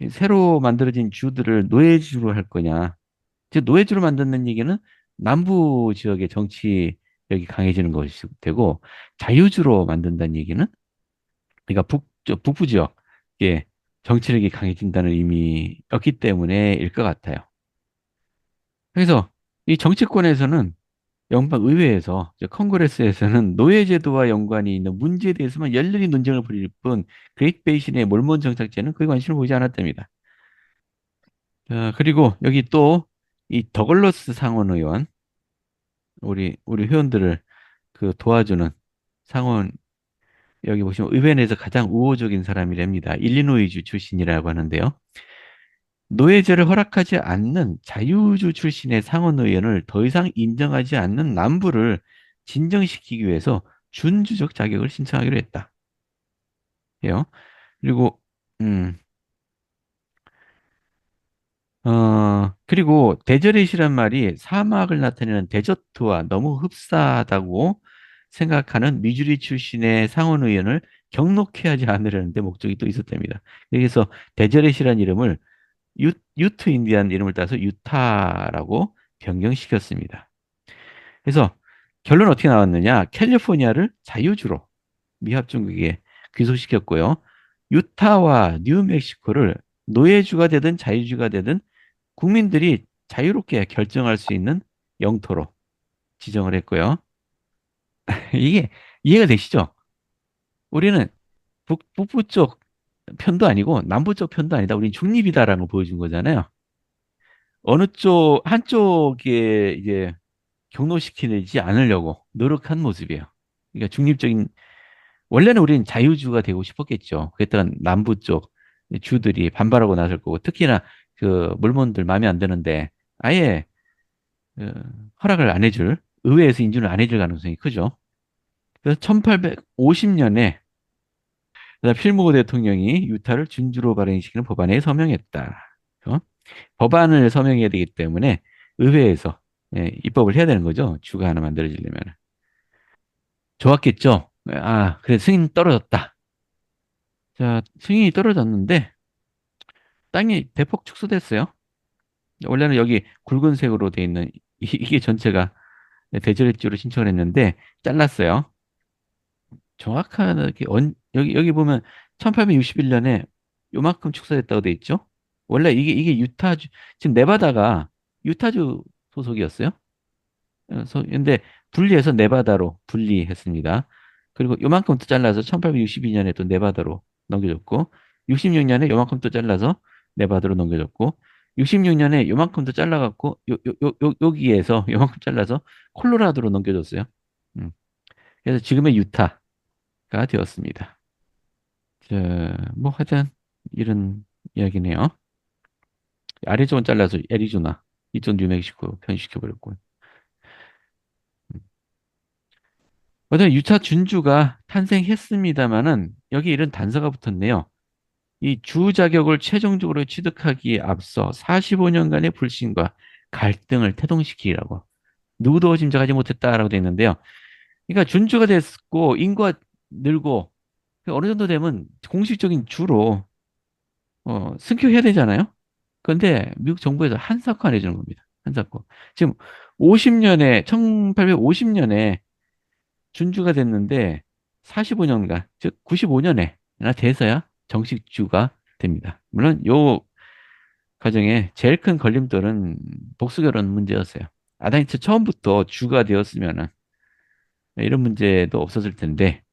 새로 만들어진 주들을 노예주로 할 거냐. 즉 노예주로 만드는 얘기는 남부 지역의 정치력이 강해지는 것이 되고 자유주로 만든다는 얘기는 그러니까 북부 지역의 정치력이 강해진다는 의미였기 때문에일 것 같아요. 그래서 이 정치권에서는 연방 의회에서 컨그레스에서는 노예제도와 연관이 있는 문제에 대해서만 열렬히 논쟁을 벌일 뿐 그레이트 베이신의 몰몬 정착제는 거의 관심을 보이지 않았답니다. 그리고 여기 또 이 더글러스 상원 의원 우리 회원들을 그 도와주는 상원 여기 보시면 의회 내에서 가장 우호적인 사람이랍니다. 일리노이주 출신이라고 하는데요. 노예제를 허락하지 않는 자유주 출신의 상원 의원을 더 이상 인정하지 않는 남부를 진정시키기 위해서 준주적 자격을 신청하기로 했다. 해요. 그리고 음, 그리고 데저릿이란 말이 사막을 나타내는 데저트와 너무 흡사하다고 생각하는 미주리 출신의 상원 의원을 경록케 하지 않으려는 데 목적이 또 있었답니다. 그래서 데저릿이라는 이름을 유트 인디안 이름을 따서 유타라고 변경시켰습니다. 그래서 결론 어떻게 나왔느냐? 캘리포니아를 자유주로 미합중국에 귀속시켰고요. 유타와 뉴멕시코를 노예주가 되든 자유주가 되든 국민들이 자유롭게 결정할 수 있는 영토로 지정을 했고요. 이게 이해가 되시죠? 우리는 북부 쪽 편도 아니고 남부 쪽 편도 아니다. 우린 중립이다라는 걸 보여준 거잖아요. 어느 쪽 한쪽에 이제 경로시키지 않으려고 노력한 모습이에요. 그러니까 중립적인 원래는 우리는 자유주가 되고 싶었겠죠. 그랬던 남부 쪽 주들이 반발하고 나설 거고 특히나 그 몰몬들 마음에 안 드는데 아예 그 허락을 안 해줄 의회에서 인준을 안 해줄 가능성이 크죠. 그래서 1850년에 필모그 대통령이 유타를 준주로 발행시키는 법안에 서명했다. 어? 법안을 서명해야 되기 때문에 의회에서 입법을 해야 되는 거죠. 주가 하나 만들어지려면. 좋았겠죠. 그래 승인 떨어졌다. 자, 승인이 떨어졌는데 땅이 대폭 축소됐어요. 원래는 여기 굵은색으로 돼 있는 이게 전체가 대저택지로 신청을 했는데 잘랐어요. 정확하게 여기 보면 1861년에 요만큼 축소됐다고 돼 있죠. 원래 이게 유타주 지금 네바다가 유타주 소속이었어요. 근데 분리해서 네바다로 분리했습니다. 그리고 요만큼 또 잘라서 1862년에 또 네바다로 넘겨줬고 66년에 요만큼 또 잘라서 네바다로 넘겨줬고 66년에 요만큼 또 잘라갖고 여기에서 요만큼 잘라서 콜로라도로 넘겨줬어요. 음. 그래서 지금의 유타가 되었습니다. 뭐 하여튼 이런 이야기네요. 아래쪽은 잘라서 애리조나, 이쪽 뉴멕시코 편시켜버렸고. 어떤 유타 준주가 탄생했습니다마는 여기 이런 단서가 붙었네요. 이 주 자격을 최종적으로 취득하기에 앞서 45년간의 불신과 갈등을 태동시키라고 누구도 짐작하지 못했다라고 돼 있는데요. 그러니까 준주가 됐고 인구가 늘고 어느 정도 되면 공식적인 주로 승격해야 되잖아요. 그런데 미국 정부에서 한사코 안 해주는 겁니다. 한사코. 지금 50년에 1850년에 준주가 됐는데 45년간 즉 95년에 나 돼서야 정식 주가 됩니다. 물론 요 과정에 제일 큰 걸림돌은 복수결혼 문제였어요. 아다니처 처음부터 주가 되었으면은 이런 문제도 없었을 텐데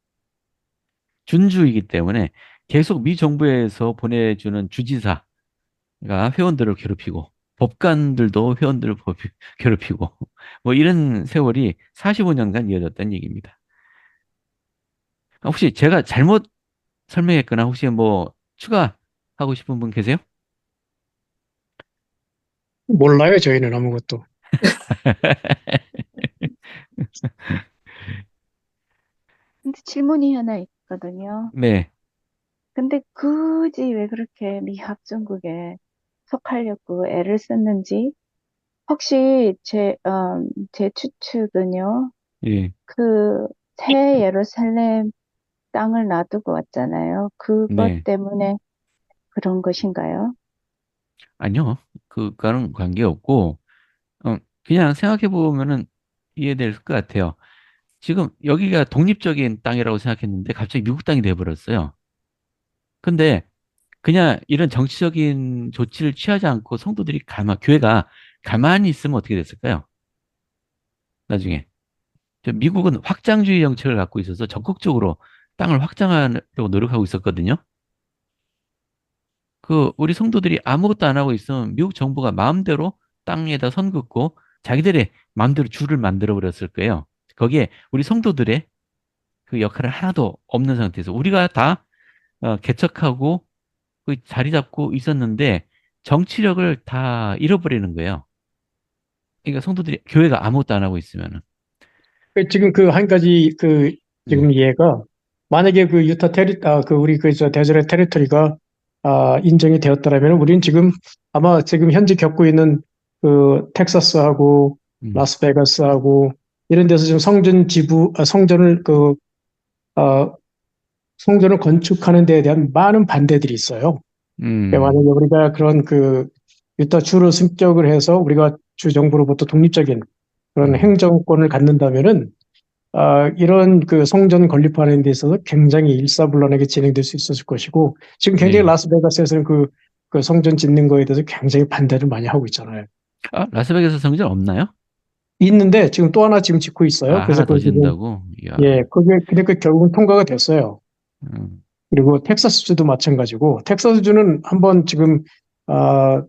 준주이기 때문에 계속 미 정부에서 보내주는 주지사가 회원들을 괴롭히고 법관들도 회원들을 괴롭히고 뭐 이런 세월이 45년간 이어졌다는 얘기입니다. 혹시 제가 잘못 설명했거나 혹시 뭐 추가하고 싶은 분 계세요? 몰라요, 저희는 아무것도. 근데 질문이 하나 있거든요. 네, 근데 굳이 왜 그렇게 미합중국에 속하려고 애를 썼는지, 혹시 제 추측은요, 예, 그 새 예루살렘 땅을 놔두고 왔잖아요. 그것 네. 때문에 그런 것인가요? 아니요. 그거는 관계없고, 그냥 생각해 보면은 이해될 것 같아요. 지금 여기가 독립적인 땅이라고 생각했는데 갑자기 미국 땅이 돼버렸어요. 근데 그냥 이런 정치적인 조치를 취하지 않고 성도들이 교회가 가만히 있으면 어떻게 됐을까요? 나중에. 미국은 확장주의 정책을 갖고 있어서 적극적으로 땅을 확장하려고 노력하고 있었거든요. 우리 성도들이 아무것도 안 하고 있으면 미국 정부가 마음대로 땅에다 선 긋고 자기들의 마음대로 주를 만들어 버렸을 거예요. 거기에 우리 성도들의 그 역할을 하나도 없는 상태에서 우리가 다 개척하고 자리 잡고 있었는데 정치력을 다 잃어버리는 거예요. 그러니까 성도들이 교회가 아무것도 안 하고 있으면은. 지금 그 한 가지 네. 지금 이해가 만약에 그 우리 저 대전의 테리토리가 인정이 되었더라면 우리는 지금 아마 지금 현재 겪고 있는 그 텍사스하고 음, 라스베가스하고 이런 데서 지금 어, 성전을 건축하는 데에 대한 많은 반대들이 있어요. 그러니까 만약에 음, 우리가 그런 유타 주를 승격을 해서 우리가 주 정부로부터 독립적인 그런 음, 행정권을 갖는다면은 이런 그 성전 건립하는 데 있어서 굉장히 일사불란하게 진행될 수 있었을 것이고, 지금 굉장히 네. 라스베가스에서는 그 성전 짓는 거에 대해서 굉장히 반대를 많이 하고 있잖아요. 아, 라스베가스 성전 없나요? 있는데 지금 또 하나 지금 짓고 있어요. 아, 그래서 하나 더 그 지금, 진다고? 이야. 예, 그게, 그러니까 결국은 통과가 됐어요. 음, 그리고 텍사스주도 마찬가지고, 텍사스주는 한번 아,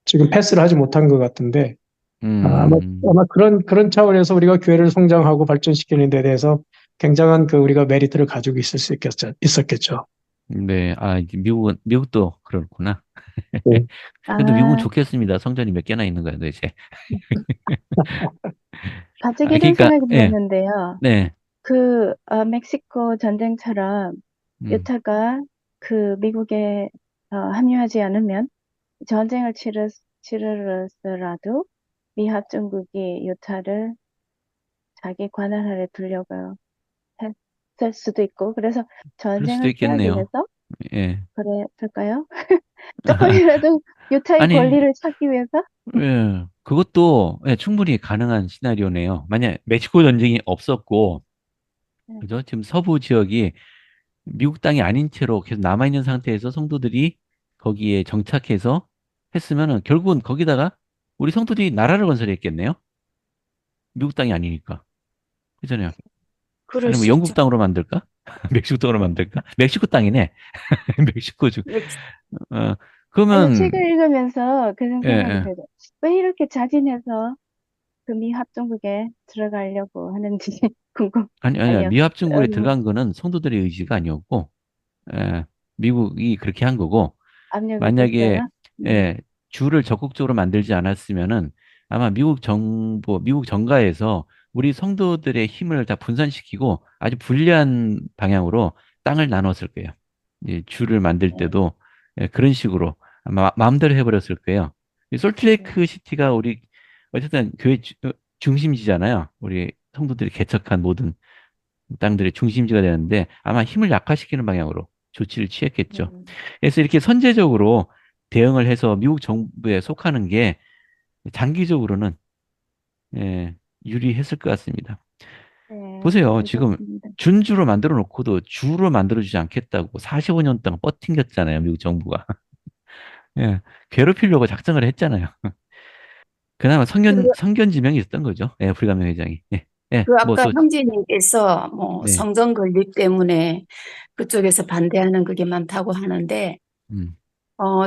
지금 패스를 하지 못한 것 같은데, 음, 아마 그런 차원에서 우리가 교회를 성장하고 발전시키는 데 대해서 굉장한 우리가 메리트를 가지고 있었겠죠. 네. 아, 이제 미국도 그렇구나. 네. 그래도 미국은 아, 좋겠습니다. 성전이 몇 개나 있는 거야, 도대체. 갑자기 아, 이런 그러니까, 생각이 예, 들었는데요. 네, 멕시코 전쟁처럼 음, 유타가 미국에 합류하지 않으면 전쟁을 치르더라도 미합중국이 유타를 자기 관할 아래 두려고 했을 수도 있고, 그래서 그럴 수도 전쟁을 피하기 있겠네요. 위해서 예. 그럴까요? 조금이라도 유타의 아니, 권리를 찾기 위해서? 예, 그것도 예, 충분히 가능한 시나리오네요. 만약 멕시코 전쟁이 없었고, 네. 그죠? 지금 서부 지역이 미국 땅이 아닌 채로 계속 남아있는 상태에서 성도들이 거기에 정착해서 했으면은 결국은 거기다가 우리 성도들이 나라를 건설했겠네요. 미국 땅이 아니니까. 그잖아요. 그럴 아니면 수 영국 있죠. 땅으로 만들까? 멕시코 땅으로 만들까? 멕시코 땅이네. 멕시코 중. 어, 아니, 그러면 책을 읽으면서 그런 예, 생각이 예. 들어요. 왜 이렇게 자진해서 미합중국에 들어가려고 하는지 아니야. 아니요, 미합중국에 음, 들어간 거는 성도들의 의지가 아니었고, 예, 미국이 그렇게 한 거고, 압력을 만약에, 줬어요. 예, 주를 적극적으로 만들지 않았으면은 아마 미국 정가에서 우리 성도들의 힘을 다 분산시키고 아주 불리한 방향으로 땅을 나눴을 거예요. 이제 주를 만들 음, 때도 예, 그런 식으로 아마 마음대로 해버렸을 거예요. 이 솔트레이크 시티가 우리 어쨌든 교회 중심지잖아요. 우리 성도들이 개척한 모든 땅들의 중심지가 되는데 아마 힘을 약화시키는 방향으로 조치를 취했겠죠. 음, 그래서 이렇게 선제적으로 대응을 해서 미국 정부에 속하는 게 장기적으로는 예, 유리했을 것 같습니다. 네, 보세요. 지금 알겠습니다. 준주로 만들어 놓고도 주로 만들어주지 않겠다고 45년 동안 버팅겼잖아요. 미국 정부가. 예, 괴롭히려고 작정을 했잖아요. 그나마 그리고 성견 지명이 있었던 거죠. 예, 불가명 회장이. 예, 예, 그 뭐 아까 또, 형제님께서 뭐 네, 성전 건립 때문에 그쪽에서 반대하는 그게 많다고 하는데 음,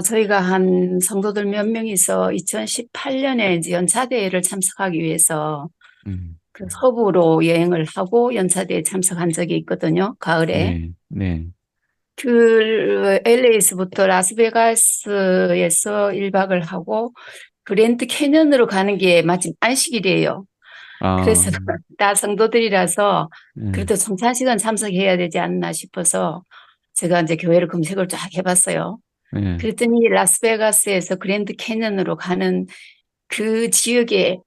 저희가 한 성도들 몇 명이서 2018년에 이제 연차대회를 참석하기 위해서 음, 그 서부로 여행을 하고 연차대회에 참석한 적이 있거든요. 가을에. 네, 네, 그 LA에서부터 라스베가스에서 1박을 하고 그랜드 캐년으로 가는 게 마침 안식일이에요. 아, 그래서 다 성도들이라서 네, 그래도 성찬식은 참석해야 되지 않나 싶어서 제가 이제 교회를 검색을 쫙 해봤어요. 네, 그랬더니 라스베가스에서 그랜드 캐년으로 가는 그 지역에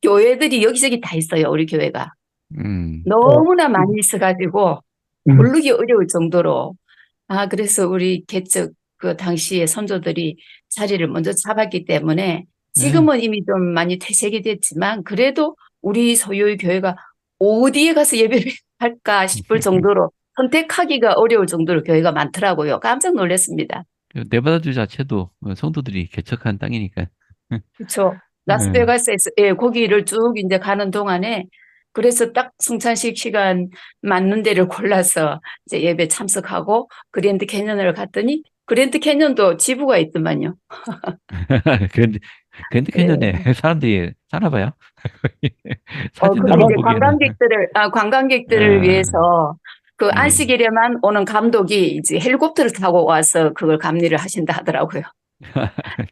교회들이 여기저기 다 있어요. 우리 교회가. 어, 너무나 많이 있어가지고 음, 고르기 어려울 정도로 그래서 우리 개척 그 당시에 선조들이 자리를 먼저 잡았기 때문에 네. 지금은 이미 좀 많이 퇴색이 됐지만 그래도 우리 소유의 교회가 어디에 가서 예배를 할까 싶을 정도로 선택하기가 어려울 정도로 교회가 많더라고요. 깜짝 놀랐습니다. 그 네바다주 자체도 성도들이 개척한 땅이니까. 그렇죠. 네. 라스베가스에서 예, 거기를 쭉 이제 가는 동안에 그래서 딱 성찬식 시간 맞는 데를 골라서 이제 예배 참석하고 그랜드 캐년을 갔더니 그랜드 캐년도 지부가 있더만요. 그랜드, 그랜드 캐년에 예. 사람들이 사나 봐요. 그게 사진으로만 이제 보기에는. 관광객들을 아, 위해서 그 네. 안식일에만 오는 감독이 이제 헬리콥터를 타고 와서 그걸 감리를 하신다 하더라고요.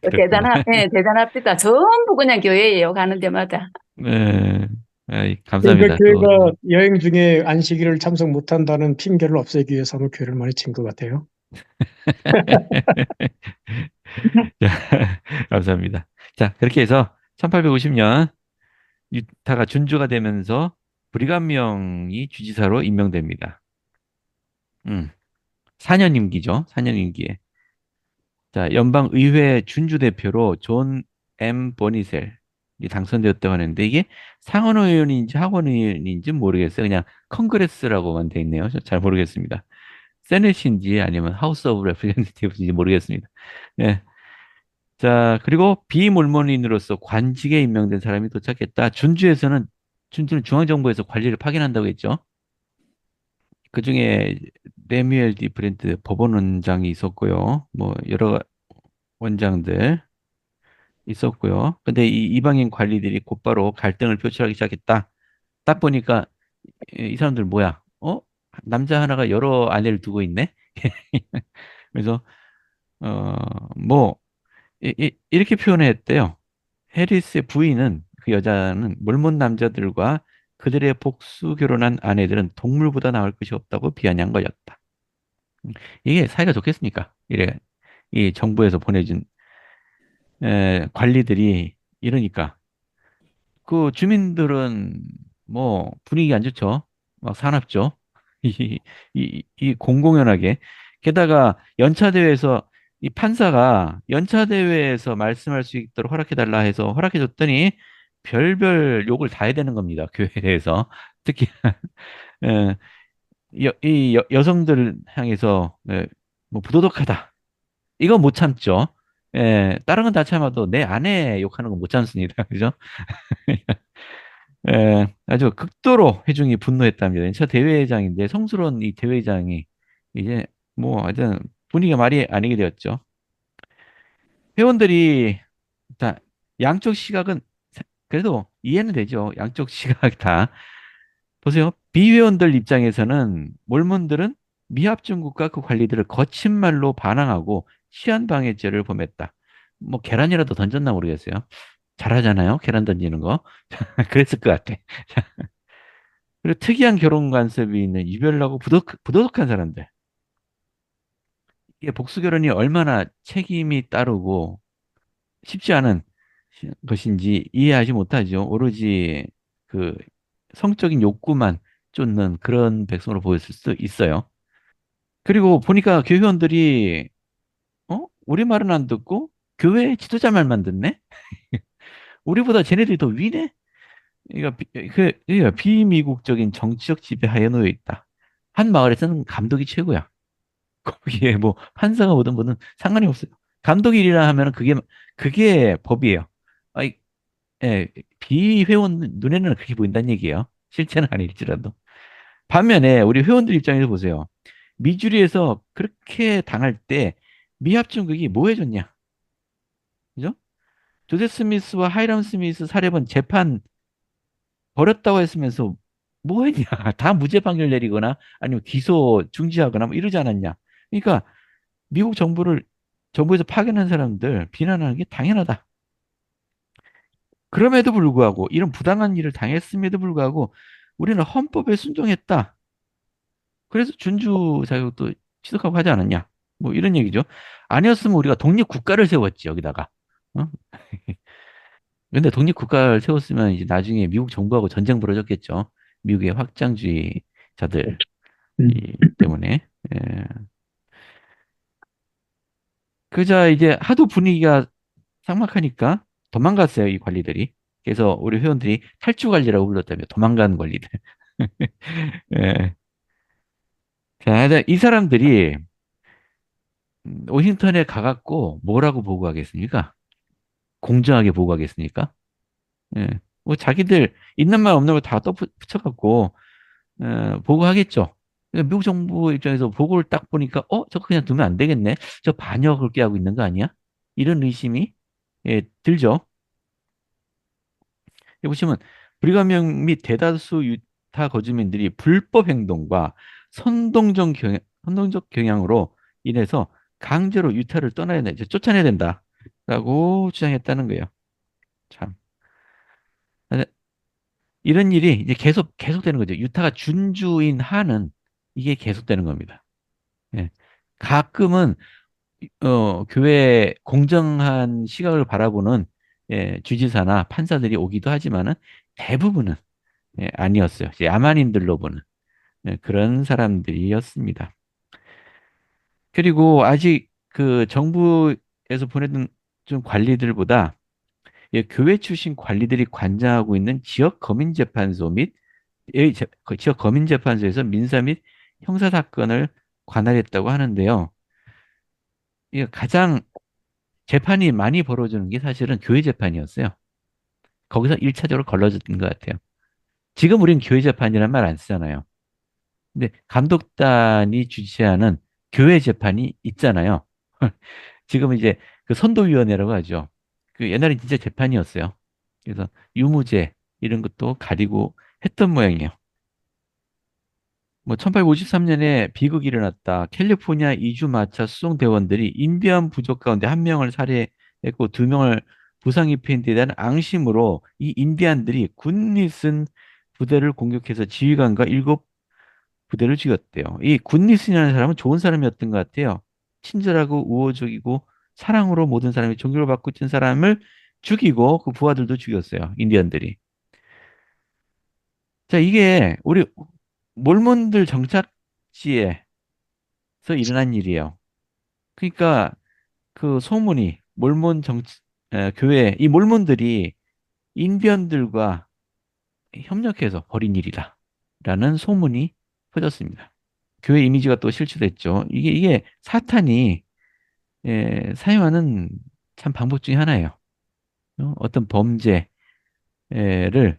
그렇구나. 예, 대단합니다. 전부 그냥 교회예요, 가는 데마다. 네. 아이, 그러니까 감사합니다. 또. 교회가 여행 중에 안식일을 참석 못한다는 핑계를 없애기 위해서 아마 교회를 많이 친 것 같아요. 자, 감사합니다. 자, 그렇게 해서 1850년 유타가 준주가 되면서 브리감명이 주지사로 임명됩니다. 음, 4년 임기죠. 4년 임기에. 자, 연방의회 준주 대표로 존 M. 버니셀이 당선되었다고 하는데 이게 상원의원인지 하원의원인지 모르겠어요. 그냥 컨그레스라고만 돼 있네요. 잘 모르겠습니다. 세넷인지 아니면 하우스 오브 레프레젠테이티브인지 모르겠습니다. 예. 자, 그리고 비몰몬인으로서 관직에 임명된 사람이 도착했다. 준주는 중앙정부에서 관리를 파견한다고 했죠. 그중에 레뮤엘 디 브렌트 법원원장이 있었고요. 뭐 여러 원장들 있었고요. 근데 이 이방인 관리들이 곧바로 갈등을 표출하기 시작했다. 딱 보니까 이 사람들 뭐야? 남자 하나가 여러 아내를 두고 있네? 그래서 뭐 이렇게 표현했대요. 해리스의 부인은 그 여자는 몰몬 남자들과 그들의 복수 결혼한 아내들은 동물보다 나을 것이 없다고 비아냥 거였다. 이게 사이가 좋겠습니까? 이래 이 정부에서 보내준 관리들이 이러니까 그 주민들은 뭐 분위기 안 좋죠. 막 사납죠. 이 공공연하게. 게다가 연차대회에서 이 판사가 연차대회에서 말씀할 수 있도록 허락해달라 해서 허락해줬더니 별별 욕을 다 해야 되는 겁니다. 교회에서. 특히 에, 여성들 향해서 뭐 부도덕하다. 이거 못 참죠. 다른 건 다 참아도 내 아내 욕하는 건 못 참습니다. 그죠? 아주 극도로 회중이 분노했답니다. 연차 대회장인데 성스러운 이 대회장이 이제 뭐 하여튼 분위기가 말이 아니게 되었죠. 회원들이 다 양쪽 시각은 그래도 이해는 되죠. 양쪽 시각 다. 보세요. 비회원들 입장에서는 몰몬들은 미합중국과 그 관리들을 거친 말로 반항하고 시한 방해죄를 범했다. 뭐 계란이라도 던졌나 모르겠어요. 잘하잖아요. 계란 던지는 거. 그랬을 것 같아. 그리고 특이한 결혼 관습이 있는 유별나고 부도덕한 사람들. 이게 복수 결혼이 얼마나 책임이 따르고 쉽지 않은 것인지 이해하지 못하죠. 오로지 그 성적인 욕구만 쫓는 그런 백성으로 보였을 수 있어요. 그리고 보니까 교회원들이 우리 말은 안 듣고 교회 지도자 말만 듣네? 우리보다 쟤네들이 더 위네? 그러니까 비미국적인 정치적 지배하에 놓여 있다. 한 마을에서는 감독이 최고야. 거기에 뭐 판사가 오든 뭐든 상관이 없어요. 감독이 일이라 하면은 그게 법이에요. 아이, 예, 비회원 눈에는 그렇게 보인다는 얘기예요. 실체는 아닐지라도. 반면에 우리 회원들 입장에서 보세요. 미주리에서 그렇게 당할 때 미합중국이 뭐 해줬냐? 그죠? 조세 스미스와 하이람 스미스 살해범 재판 벌였다고 했으면서 뭐 했냐? 다 무죄 판결 내리거나 아니면 기소 중지하거나 뭐 이러지 않았냐? 그러니까 미국 정부에서 파견한 사람들 비난하는 게 당연하다. 그럼에도 불구하고 이런 부당한 일을 당했음에도 불구하고 우리는 헌법에 순종했다. 그래서 준주 자격도 취득하고 하지 않았냐? 뭐 이런 얘기죠. 아니었으면 우리가 독립국가를 세웠지 여기다가. 어? 근데 독립국가를 세웠으면 이제 나중에 미국 정부하고 전쟁 벌어졌겠죠. 미국의 확장주의자들 음. 때문에. 예. 그자 이제 하도 분위기가 삭막하니까 도망갔어요, 이 관리들이. 그래서 우리 회원들이 탈주 관리라고 불렀다며, 도망간 관리들. 예. 자, 하여튼 이 사람들이 워싱턴에 가갖고 뭐라고 보고하겠습니까? 공정하게 보고하겠습니까? 예. 뭐 자기들 있는 말 없는 걸 다 떠붙여갖고 보고하겠죠. 그러니까 미국 정부 입장에서 보고를 딱 보니까 저거 그냥 두면 안 되겠네. 저 반역을 꾀하고 있는 거 아니야? 이런 의심이 들죠. 여기 보시면 불가명 및 대다수 유타 거주민들이 불법 행동과 선동적 경향으로 인해서 강제로 유타를 떠나야 돼, 이제 쫓아내야 된다라고 주장했다는 거예요. 참. 근데 이런 일이 이제 계속되는 거죠. 유타가 준주인 한은 이게 계속되는 겁니다. 예. 가끔은 교회 공정한 시각을 바라보는 주지사나 판사들이 오기도 하지만은 대부분은 아니었어요. 이제 야만인들로 보는 그런 사람들이었습니다. 그리고 아직 그 정부에서 보내던 좀 관리들보다 교회 출신 관리들이 관장하고 있는 지역 거민재판소 및 그 지역 거민재판소에서 민사 및 형사 사건을 관할했다고 하는데요. 이게 가장 재판이 많이 벌어지는 게 사실은 교회 재판이었어요. 거기서 1차적으로 걸러졌던 것 같아요. 지금 우리는 교회 재판이라는 말 안 쓰잖아요. 근데 감독단이 주최하는 교회 재판이 있잖아요. 지금 이제 그 선도위원회라고 하죠. 그 옛날에 진짜 재판이었어요. 그래서 유무죄 이런 것도 가리고 했던 모양이에요. 뭐 1853년에 비극이 일어났다. 캘리포니아 이주 마차 수송 대원들이 인디안 부족 가운데 한 명을 살해했고 두 명을 부상 입힌 데 대한 앙심으로 이 인디안들이 굿니슨 부대를 공격해서 지휘관과 일곱 부대를 죽였대요. 이 굿니슨이라는 사람은 좋은 사람이었던 것 같아요. 친절하고 우호적이고 사랑으로 모든 사람이 존경을 받고 있던 사람을 죽이고 그 부하들도 죽였어요. 인디언들이. 자, 이게 우리 몰몬들 정착지에서 일어난 일이에요. 그러니까 그 소문이 교회 이 몰몬들이 인디언들과 협력해서 벌인 일이다라는 소문이 퍼졌습니다. 교회 이미지가 또 실추됐죠. 이게 사탄이 사용하는 참 방법 중에 하나예요. 어떤 범죄를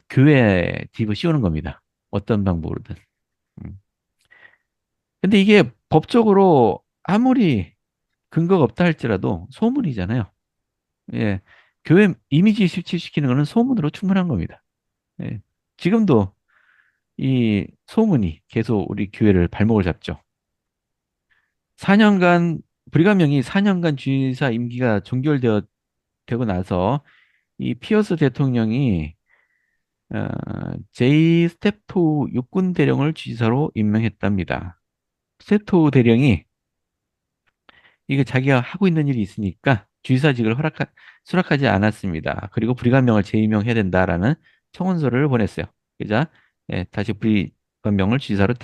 교회에 뒤집어 씌우는 겁니다. 어떤 방법으로든. 음. 근데 이게 법적으로 아무리 근거가 없다 할지라도 소문이잖아요. 예. 교회 이미지 실추시키는 거는 소문으로 충분한 겁니다. 예. 지금도 이 소문이 계속 우리 교회를 발목을 잡죠. 4년간 브리감령이 4년간 주의사 임기가 되고 나서 이 피어스 대통령이 제이 스텝토우 육군 대령을 주지사로 임명했답니다. 스텝토우 대령이 이게 자기가 하고 있는 일이 있으니까 주지사직을 수락하지 않았습니다. 그리고 불이관명을 재임명해야 된다라는 청원서를 보냈어요. 그자 다시 불이관명을 주지사로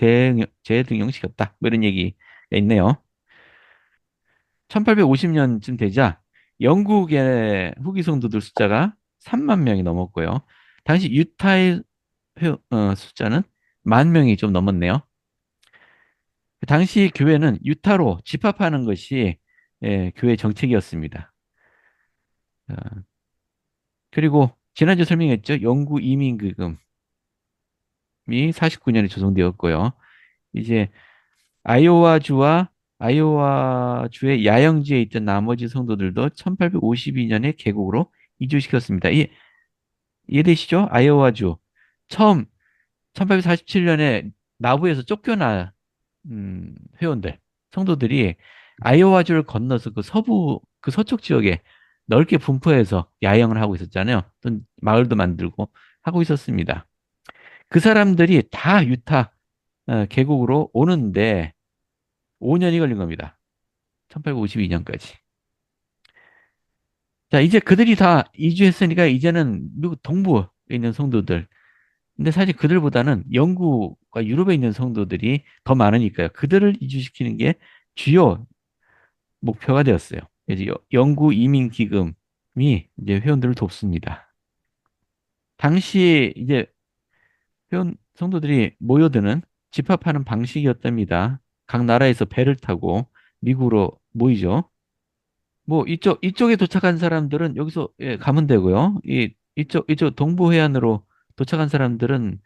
재등용시켰다. 뭐 이런 얘기가 있네요. 1850년쯤 되자 영국의 후기 성도들 숫자가 3만 명이 넘었고요. 당시 유타의 숫자는 1만 명이 좀 넘었네요. 당시 교회는 유타로 집합하는 것이 교회 정책이었습니다. 어, 그리고 지난주 설명했죠. 영구 이민기금이 49년에 조성되었고요. 이제 아이오와주와 아이오와주의 야영지에 있던 나머지 성도들도 1852년에 계곡으로 이주시켰습니다. 이해되시죠? 아이오와주. 처음 1847년에 나부에서 쫓겨난 회원들, 성도들이 아이오와주를 건너서 그 서쪽 지역에 넓게 분포해서 야영을 하고 있었잖아요. 또 마을도 만들고 하고 있었습니다. 그 사람들이 다 유타 계곡으로 오는데 5년이 걸린 겁니다. 1852년까지. 자, 이제 그들이 다 이주했으니까 이제는 미국 동부에 있는 성도들. 근데 사실 그들보다는 영국과 유럽에 있는 성도들이 더 많으니까요. 그들을 이주시키는 게 주요 목표가 되었어요. 이제 영구 이민 기금이 이제 회원들을 돕습니다. 당시 이제 회원 성도들이 모여드는 집합하는 방식이었답니다. 각 나라에서 배를 타고 미국으로 모이죠. 뭐 이쪽에 도착한 사람들은 여기서 가면 되고요. 이쪽 동부 해안으로 도착한 사람들은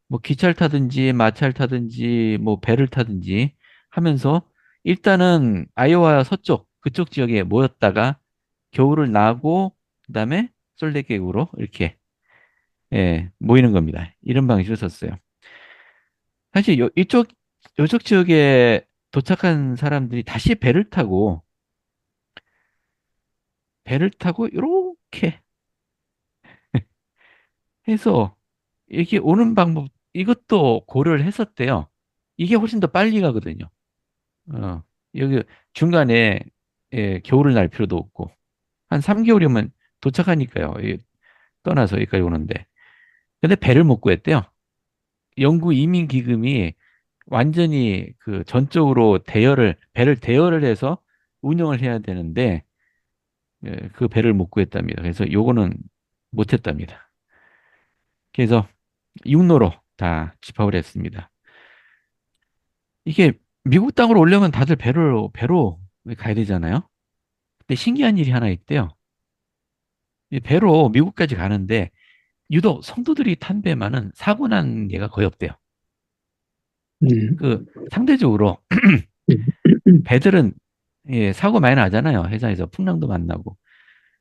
뭐 기차를 타든지 마차를 타든지 뭐 배를 타든지 하면서 일단은 아이오와 서쪽 그쪽 지역에 모였다가 겨울을 나고 그다음에 솔레계곡으로 이렇게 모이는 겁니다. 이런 방식을 썼어요. 사실 이쪽 지역에 도착한 사람들이 다시 배를 타고 이렇게 해서 이렇게 오는 방법 이것도 고려를 했었대요. 이게 훨씬 더 빨리 가거든요. 어, 여기 중간에 겨울을 날 필요도 없고 한 3개월이면 도착하니까요. 떠나서 여기까지 오는데. 근데 배를 못 구했대요. 영구 이민 기금이 완전히 그 전적으로 배를 대여를 해서 운영을 해야 되는데 그 배를 못 구했답니다. 그래서 요거는 못 했답니다. 그래서 육로로 다 집합을 했습니다. 이게 미국 땅으로 오려면 다들 배로 가야 되잖아요. 근데 신기한 일이 하나 있대요. 이 배로 미국까지 가는데 유독 성도들이 탄 배만은 사고 난 예가 거의 없대요. 음, 그 상대적으로 배들은 사고 많이 나잖아요. 해상에서 풍랑도 만나고.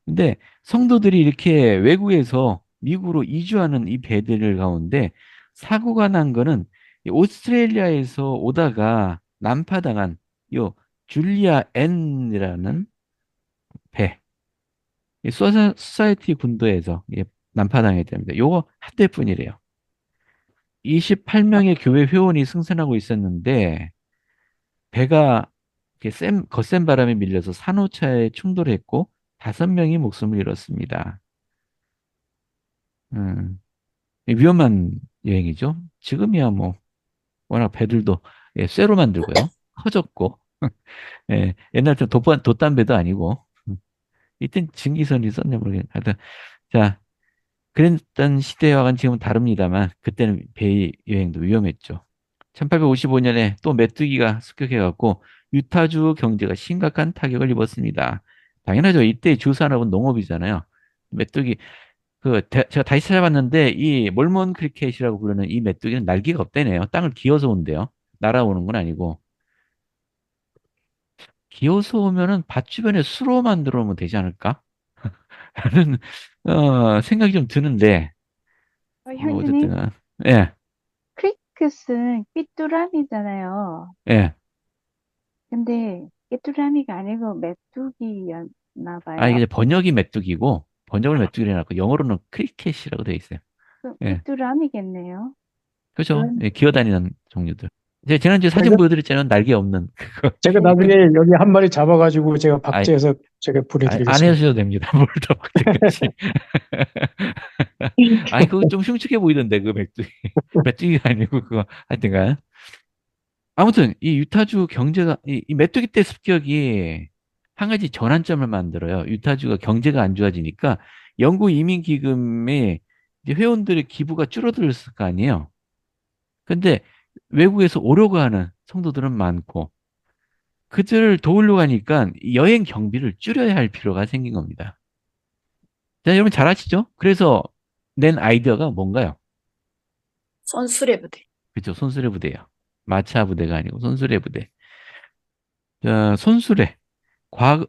근데 성도들이 이렇게 외국에서 미국으로 이주하는 이 배들 가운데 사고가 난 거는 이 오스트레일리아에서 오다가 난파당한 요 줄리아 N이라는 배, 이 소사이티 군도에서 난파당했답니다. 요거 한 대뿐이래요. 28명의 교회 회원이 승선하고 있었는데 배가 이렇게 거센 바람에 밀려서 산호차에 충돌했고 5명이 목숨을 잃었습니다. 음, 위험한 여행이죠. 지금이야 뭐 워낙 배들도 쇠로 만들고요. 커졌고 옛날처럼 돛담배도 아니고 이땐 증기선이 있었냐 모르겠네. 하여튼 자 그랬던 시대와는 지금은 다릅니다만 그때는 배 여행도 위험했죠. 1855년에 또 메뚜기가 습격해갖고 유타주 경제가 심각한 타격을 입었습니다. 당연하죠. 이때 주 산업은 농업이잖아요. 메뚜기 제가 다시 찾아봤는데 이 몰몬 크리켓이라고 부르는 이 메뚜기는 날개가 없대네요. 땅을 기어서 온대요. 날아오는 건 아니고 기어서 오면은 밭 주변에 수로 만들어 놓으면 되지 않을까? 라는 생각이 좀 드는데 뭐 어쨌든 형제님, 예, 크리켓은 삐뚤함이잖아요. 예. 근데 삐뚤함이가 아니고 메뚜기였나 아 봐요. 이게 번역이 메뚜기고 번역을 메뚜기로 해놨고 영어로는 크리켓이라고 되어 있어요. 그 예. 삐뚤함이겠네요. 그죠? 예, 기어다니는 종류들. 제가 지난주에 사진 제가, 보여드렸잖아요. 날개 없는 그거. 제가 그, 나중에 여기 한 마리 잡아가지고 제가 아, 박제해서 제가 안 보내드리겠습니다. 해주셔도 됩니다. 뭘 더 박제같이. 아니, 그거 좀 흉측해 보이던데, 그 메뚜기. 메뚜기가 아니고, 그거, 하여튼간. 아무튼, 이 유타주 경제가, 이 메뚜기 떼 습격이 한 가지 전환점을 만들어요. 유타주가 경제가 안 좋아지니까, 영구 이민기금에 이제 회원들의 기부가 줄어들었을 거 아니에요. 근데 외국에서 오려고 하는 성도들은 많고, 그들을 도우려고 하니까 여행 경비를 줄여야 할 필요가 생긴 겁니다. 자, 여러분 잘 아시죠? 그래서 낸 아이디어가 뭔가요? 손수레 부대. 그죠? 손수레 부대예요. 마차 부대가 아니고 손수레 부대. 자, 손수레.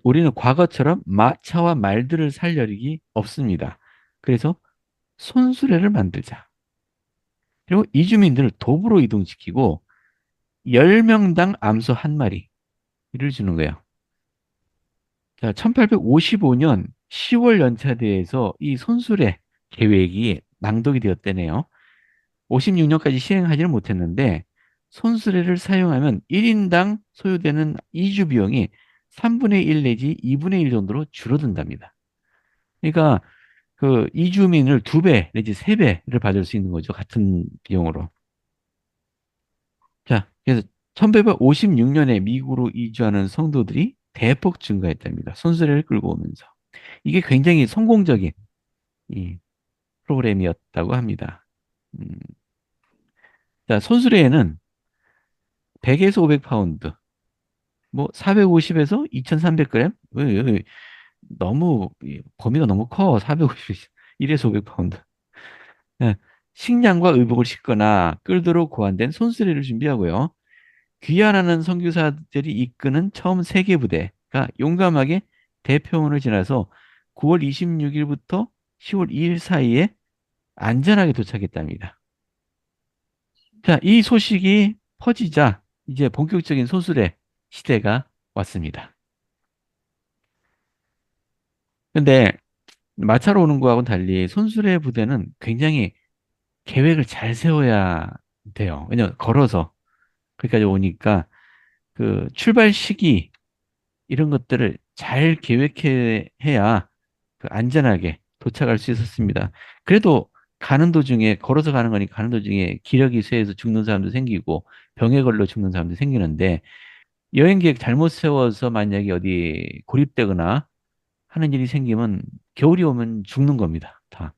우리는 과거처럼 마차와 말들을 살 여력이 없습니다. 그래서 손수레를 만들자. 그리고 이주민들을 도보로 이동시키고 10명당 암소 한 마리를 주는 거예요. 자, 1855년 10월 연차대에서 이 손수레 계획이 낭독이 되었대네요. 56년까지 시행하지는 못했는데 손수레를 사용하면 1인당 소요되는 이주 비용이 3분의 1 내지 2분의 1 정도로 줄어든답니다. 그러니까 그 이주민을 2배 내지 3배를 받을 수 있는 거죠. 같은 비용으로. 자, 그래서 1856년에 미국으로 이주하는 성도들이 대폭 증가했답니다. 손수레를 끌고 오면서. 이게 굉장히 성공적인 이 프로그램이었다고 합니다. 음, 자, 손수레에는 100에서 500파운드, 뭐 450에서 2300g? 너무 범위가 너무 커. 450, 1에서 500파운드. 예, 식량과 의복을 싣거나 끌도록 고안된 손수레를 준비하고요. 귀환하는 선교사들이 이끄는 처음 세계 부대가 용감하게 대평원을 지나서 9월 26일부터 10월 2일 사이에 안전하게 도착했답니다. 자, 이 소식이 퍼지자 이제 본격적인 손수레 시대가 왔습니다. 근데 마차로 오는 거하고는 달리 손수레 부대는 굉장히 계획을 잘 세워야 돼요. 왜냐면 걸어서 거기까지 오니까 그 출발 시기 이런 것들을 잘 계획해야 그 안전하게 도착할 수 있었습니다. 그래도 가는 도중에 걸어서 가는 거니까 가는 도중에 기력이 쇠해서 죽는 사람도 생기고 병에 걸려 죽는 사람도 생기는데 여행 계획 잘못 세워서 만약에 어디 고립되거나 하는 일이 생기면 겨울이 오면 죽는 겁니다. 다.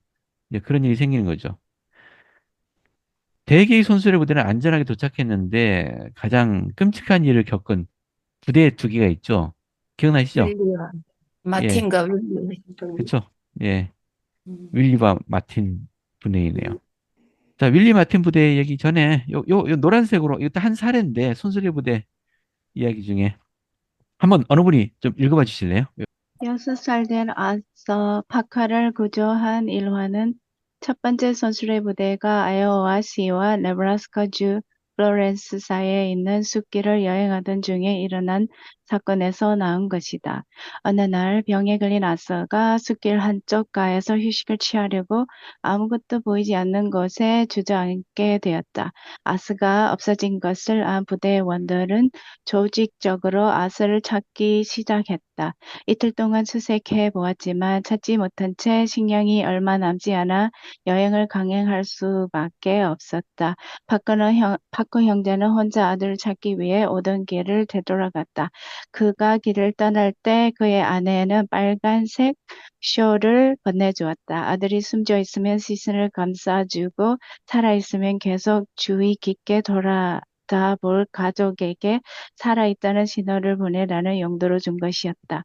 이제 그런 일이 생기는 거죠. 대개의 선수의 부대는 안전하게 도착했는데 가장 끔찍한 일을 겪은 부대 두 개가 있죠. 기억나시죠? 윌리와 예, 마틴과 윌리. 그렇죠. 예, 음. 윌리와 마틴 분해이네요. 자, 윌리 마틴 부대 얘기 전에 요 노란색으로 이것도 한 사례인데 손수레 부대 이야기 중에 한번 어느 분이 좀 읽어봐 주실래요? 6살 된 아서 파카를 구조한 일화는 첫 번째 선수의 부대가 아이오와시와 네브라스카주 플로렌스 사이에 있는 숲길을 여행하던 중에 일어난 사건에서 나온 것이다. 어느 날 병에 걸린 아서가 숲길 한쪽 가에서 휴식을 취하려고 아무것도 보이지 않는 곳에 주저앉게 되었다. 아스가 없어진 것을 안 부대원들은 조직적으로 아스를 찾기 시작했다. 이틀 동안 수색해 보았지만 찾지 못한 채 식량이 얼마 남지 않아 여행을 강행할 수밖에 없었다. 파커 형제는 혼자 아들을 찾기 위해 오던 길을 되돌아갔다. 그가 길을 떠날 때 그의 아내는 빨간색 쇼를 건네주었다. 아들이 숨져 있으면 시선을 감싸주고 살아있으면 계속 주의 깊게 돌아다볼 가족에게 살아있다는 신호를 보내라는 용도로 준 것이었다.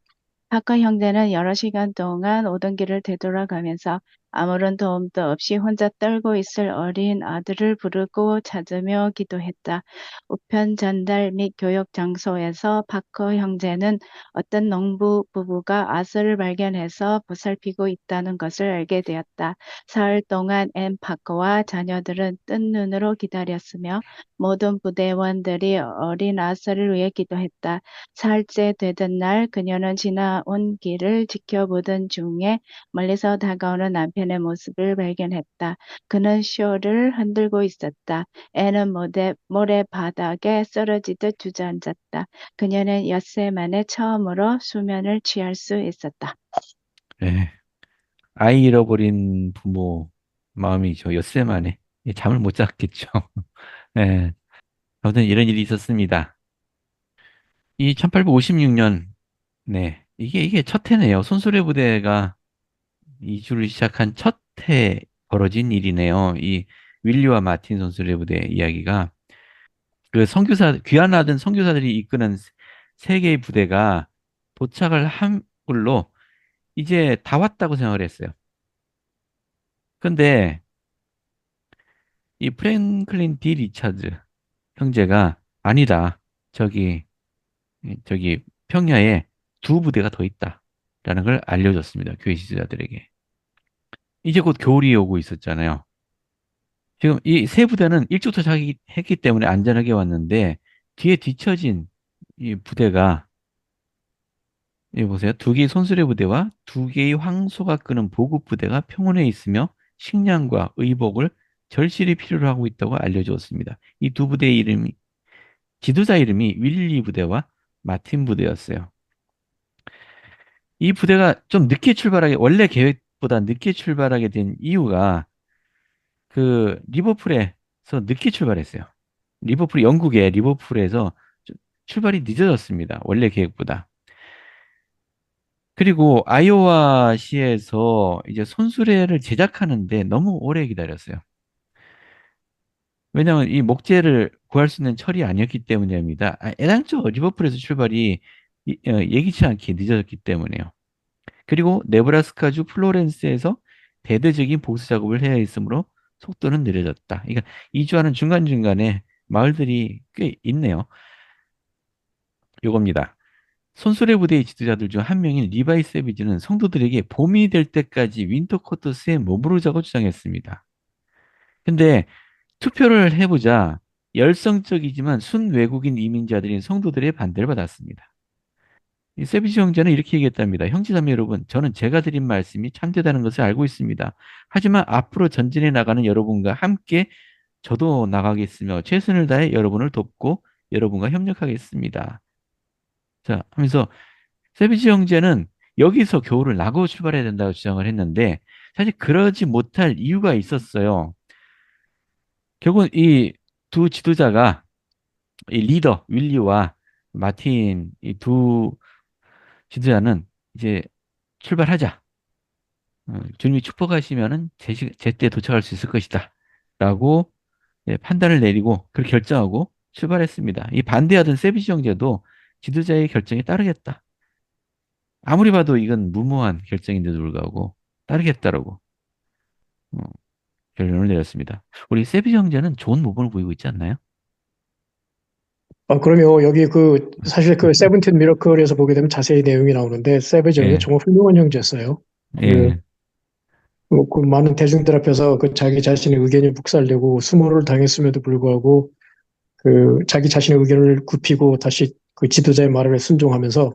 파커 형제는 여러 시간 동안 오던 길을 되돌아가면서 아무런 도움도 없이 혼자 떨고 있을 어린 아들을 부르고 찾으며 기도했다. 우편 전달 및 교육 장소에서 파커 형제는 어떤 농부 부부가 아스를 발견해서 보살피고 있다는 것을 알게 되었다. 사흘 동안 앤 파커와 자녀들은 뜬 눈으로 기다렸으며 모든 부대원들이 어린 아스를 위해 기도했다. 사흘째 되던 날 그녀는 지나온 길을 지켜보던 중에 멀리서 다가오는 남편의 남편의 모습을 발견했다. 그는 쇼를 흔들고 있었다. 애는 모래바닥에 쓰러지듯 주저앉았다. 그녀는 엿새 만에 처음으로 수면을 취할 수 있었다. 예. 아이 잃어버린 부모 마음이죠. 엿새 만에 잠을 못 잤겠죠. 예. 아무튼 이런 일이 있었습니다. 이 1856년, 네. 이게 첫 해네요. 손수레 부대가 이주를 시작한 첫 해 벌어진 일이네요. 이 윌리와 마틴 손수레 부대 이야기가 그 귀환하던 선교사들이 이끄는 세 개의 부대가 도착을 한 걸로 이제 다 왔다고 생각을 했어요. 근데 이 프랭클린 디 리차드 형제가 아니다. 저기 저기 평야에 두 부대가 더 있다라는 걸 알려줬습니다. 교회 지도자들에게. 이제 곧 겨울이 오고 있었잖아요. 지금 이 세 부대는 일찍 도착했기 때문에 안전하게 왔는데 뒤에 뒤처진 이 부대가 여기 보세요. 두 개의 손수레 부대와 두 개의 황소가 끄는 보급 부대가 평원에 있으며 식량과 의복을 절실히 필요로 하고 있다고 알려주었습니다. 이 두 부대의 지도자 이름이 윌리 부대와 마틴 부대였어요. 이 부대가 좀 늦게 원래 계획보다 늦게 출발하게 된 이유가 그 리버풀에서 늦게 출발했어요. 영국의 리버풀에서 출발이 늦어졌습니다. 원래 계획보다. 그리고 아이오와시에서 이제 손수레를 제작하는데 너무 오래 기다렸어요. 왜냐하면 이 목재를 구할 수 있는 철이 아니었기 때문입니다. 애당초 리버풀에서 출발이 예기치 않게 늦어졌기 때문에요. 그리고 네브라스카주 플로렌스에서 대대적인 복수 작업을 해야 했으므로 속도는 느려졌다. 그러니까 이주하는 중간중간에 마을들이 꽤 있네요. 요겁니다. 손수레 부대의 지도자들 중 한 명인 리바이 세비지는 성도들에게 봄이 될 때까지 윈터 코트스에 머무르자고 주장했습니다. 근데 투표를 해보자 열성적이지만 순외국인 이민자들인 성도들의 반대를 받았습니다. 이 세비지 형제는 이렇게 얘기했답니다. 형제자매 여러분, 저는 제가 드린 말씀이 참되다는 것을 알고 있습니다. 하지만 앞으로 전진해 나가는 여러분과 함께 저도 나가겠으며 최선을 다해 여러분을 돕고 여러분과 협력하겠습니다. 자, 하면서 세비지 형제는 여기서 교훈을 나고 출발해야 된다고 주장을 했는데 사실 그러지 못할 이유가 있었어요. 결국 이 두 지도자가 이 리더 윌리와 마틴 이 두 지도자는 이제 출발하자. 주님이 축복하시면은 제때 도착할 수 있을 것이다. 라고 판단을 내리고 그렇게 결정하고 출발했습니다. 이 반대하던 세비지 형제도 지도자의 결정에 따르겠다. 아무리 봐도 이건 무모한 결정인데도 불구하고 따르겠다라고 어, 결론을 내렸습니다. 우리 세비지 형제는 좋은 모범을 보이고 있지 않나요? 그러면 여기 사실 세븐틴 미러클에서 보게 되면 자세히 내용이 나오는데, 세베지 형제 예, 정말 훌륭한 형제였어요. 그, 예, 그 많은 대중들 앞에서 자기 자신의 의견이 묵살되고 수모를 당했음에도 불구하고 자기 자신의 의견을 굽히고 다시 그 지도자의 말을 순종하면서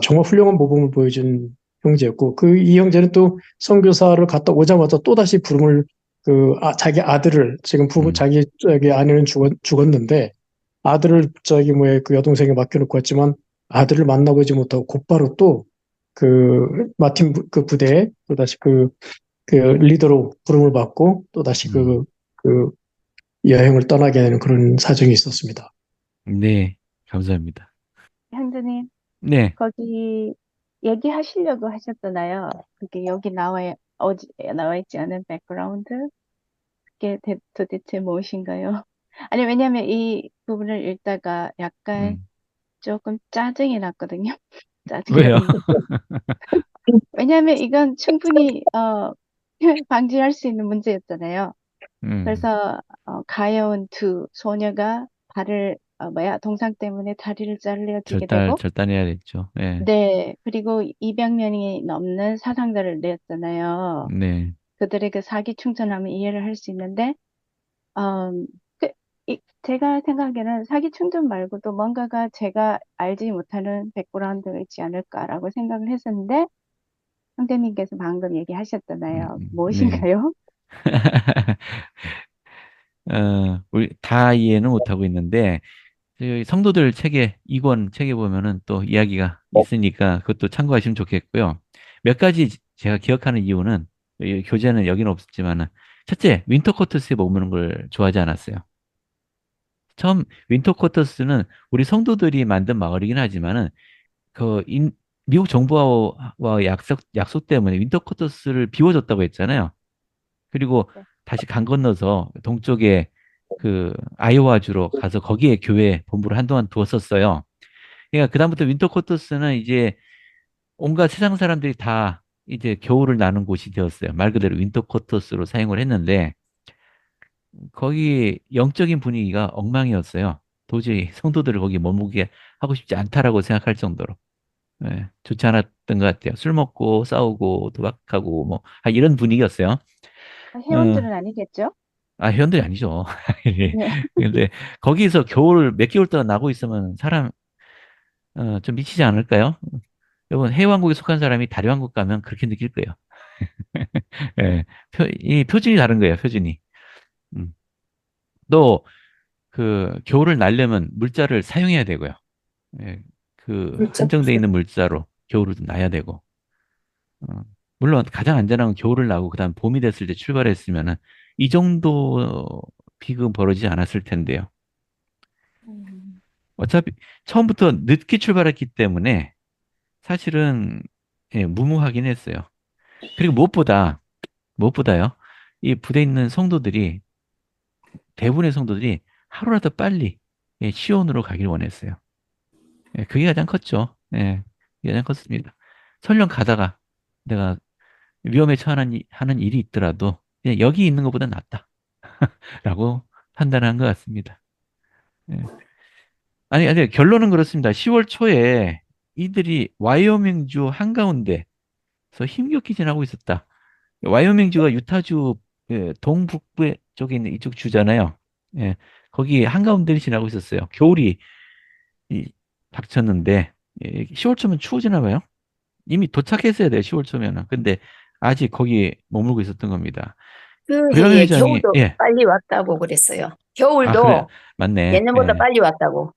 정말 훌륭한 모범을 보여준 형제였고, 이 형제는 또 선교사를 갔다 오자마자 또 다시 부름을 자기 아들을 지금 음, 자기 아내는 죽었는데 아들을 그 여동생에 맡겨놓고 왔지만 아들을 만나보지 못하고 곧바로 또 마틴 부대에 또 다시 그 리더로 부름을 받고 또 다시 음. 그 여행을 떠나게 되는 그런 사정이 있었습니다. 네, 감사합니다. 형제님, 네, 거기 얘기하시려고 하셨잖아요. 그게 여기 어디 나와 있지 않은 백그라운드? 그게 도대체 무엇인가요? 아니, 왜냐면 이 부분을 읽다가 약간 음, 조금 짜증이 났거든요. 짜증이 왜요? 났는데. 왜냐면 이건 충분히, 방지할 수 있는 문제였잖아요. 음, 그래서, 가여운 두 소녀가 동상 때문에 다리를 잘려지게 되고, 절단해야 됐죠. 네, 네, 그리고 200명이 넘는 사상자를 냈잖아요. 네, 그들의 그 사기 충천하면 이해를 할 수 있는데, 음, 그, 제가 생각에는 사기 충전 말고도 뭔가가 제가 알지 못하는 백그라운드가 있지 않을까라고 생각을 했었는데, 형제님께서 방금 얘기하셨잖아요. 네. 무엇인가요? 우리 다 이해는 못하고 있는데, 저희 성도들 책에, 2권 책에 보면은 또 이야기가 있으니까 그것도 참고하시면 좋겠고요. 몇 가지 제가 기억하는 이유는, 이 교재는 여기는 없었지만은, 첫째, 윈터 코터스에 머무는 걸 좋아하지 않았어요. 처음 윈터 코터스는 우리 성도들이 만든 마을이긴 하지만은, 그 미국 정부와 약속 때문에 윈터 코터스를 비워줬다고 했잖아요. 그리고 네. 다시 강 건너서 동쪽에 그 아이오와주로 가서 거기에 교회 본부를 한동안 두었었어요. 그러니까 그다음부터 윈터 코터스는 이제 온갖 세상 사람들이 다 이제 겨울을 나는 곳이 되었어요. 말 그대로 윈터 코터스로 사용을 했는데, 거기 영적인 분위기가 엉망이었어요. 도저히 성도들을 거기 머무게 하고 싶지 않다라고 생각할 정도로. 예, 좋지 않았던 것 같아요. 술 먹고 싸우고 도박하고 뭐 이런 분위기였어요. 어, 회원들은 아니겠죠? 회원들이 아니죠. 예. 네. 근데 거기서 겨울 몇 개월 동안 나고 있으면 사람 좀 미치지 않을까요? 여러분 해왕국에 속한 사람이 다리왕국 가면 그렇게 느낄 거예요. 예, 이 표준이 다른 거예요. 표준이. 음. 또 그 겨울을 날려면 물자를 사용해야 되고요. 예, 그 그렇죠. 한정돼 있는 물자로 겨울을 나야 되고. 어, 물론 가장 안전한 건 겨울을 나고 그다음 봄이 됐을 때 출발했으면은 이 정도 비극은 벌어지지 않았을 텐데요. 음, 어차피 처음부터 늦게 출발했기 때문에 사실은 무모하긴 했어요. 그리고 무엇보다요. 이 부대에 있는 성도들이 대부분의 성도들이 하루라도 빨리 시온으로 가길 원했어요. 그게 가장 컸죠. 그게 가장 컸습니다. 설령 가다가 내가 위험에 처하는 하는 일이 있더라도 그냥 여기 있는 것보다 낫다라고 판단한 것 같습니다. 예. 아니, 결론은 그렇습니다. 10월 초에 이들이 와이오밍주 한가운데서 힘겹게 지나고 있었다. 와이오밍주가 유타주 동북부 쪽에 있는 이쪽 주잖아요. 예, 거기 한가운데를 지나고 있었어요. 겨울이 닥쳤는데 10월 초면 추워지나 봐요. 이미 도착했어야 돼요. 10월 초면은. 근데 아직 거기 머물고 있었던 겁니다. 그 브리가미 해에 회장이 겨울도 빨리 왔다고 그랬어요. 그래 겨울도 맞네. 예년보다 빨리 왔다고.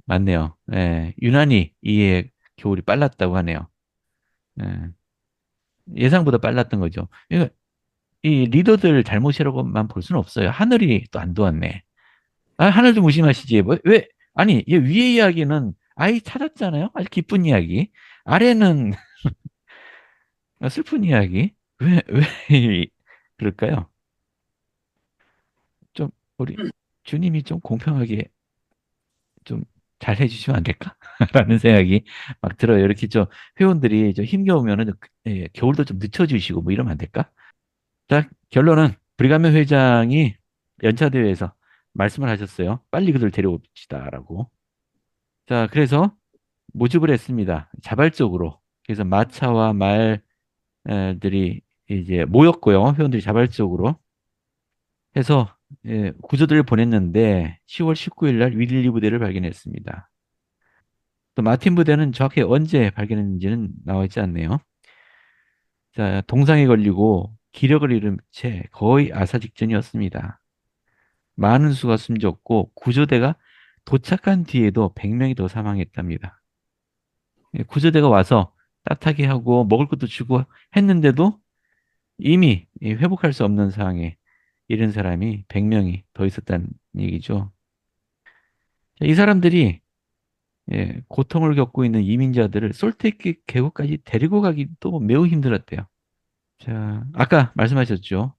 맞네요. 유난히 이해 겨울이 빨랐다고 하네요. 예, 예상보다 빨랐던 거죠. 그러니까 이 리더들 잘못이라고만 볼 수는 없어요. 하늘이 또 안 도왔네. 하늘도 무심하시지. 아니, 이 위의 이야기는 아이 찾았잖아요. 아주 기쁜 이야기. 아래는 슬픈 이야기. 왜 그럴까요? 좀, 우리 주님이 좀 공평하게 좀 잘 해주시면 안 될까? 라는 생각이 막 들어요. 이렇게 좀 회원들이 좀 힘겨우면은 겨울도 좀 늦춰주시고 뭐 이러면 안 될까? 자, 결론은 브리가면 회장이 연차대회에서 말씀을 하셨어요. 빨리 그들 데려옵시다라고. 자, 그래서 모집을 했습니다. 자발적으로. 그래서 마차와 말들이 이제 모였고요. 회원들이 자발적으로 해서 구조대를 보냈는데 10월 19일 날 윌리 부대를 발견했습니다. 또 마틴 부대는 정확히 언제 발견했는지는 나와 있지 않네요. 자, 동상에 걸리고 기력을 잃은 채 거의 아사 직전이었습니다. 많은 수가 숨졌고 구조대가 도착한 뒤에도 100명이 더 사망했답니다. 구조대가 와서 따뜻하게 하고 먹을 것도 주고 했는데도 이미 회복할 수 없는 상황에 이른 사람이 100명이 더 있었다는 얘기죠. 이 사람들이 고통을 겪고 있는 이민자들을 솔트레이크 계곡까지 데리고 가기도 매우 힘들었대요. 자, 아까 말씀하셨죠.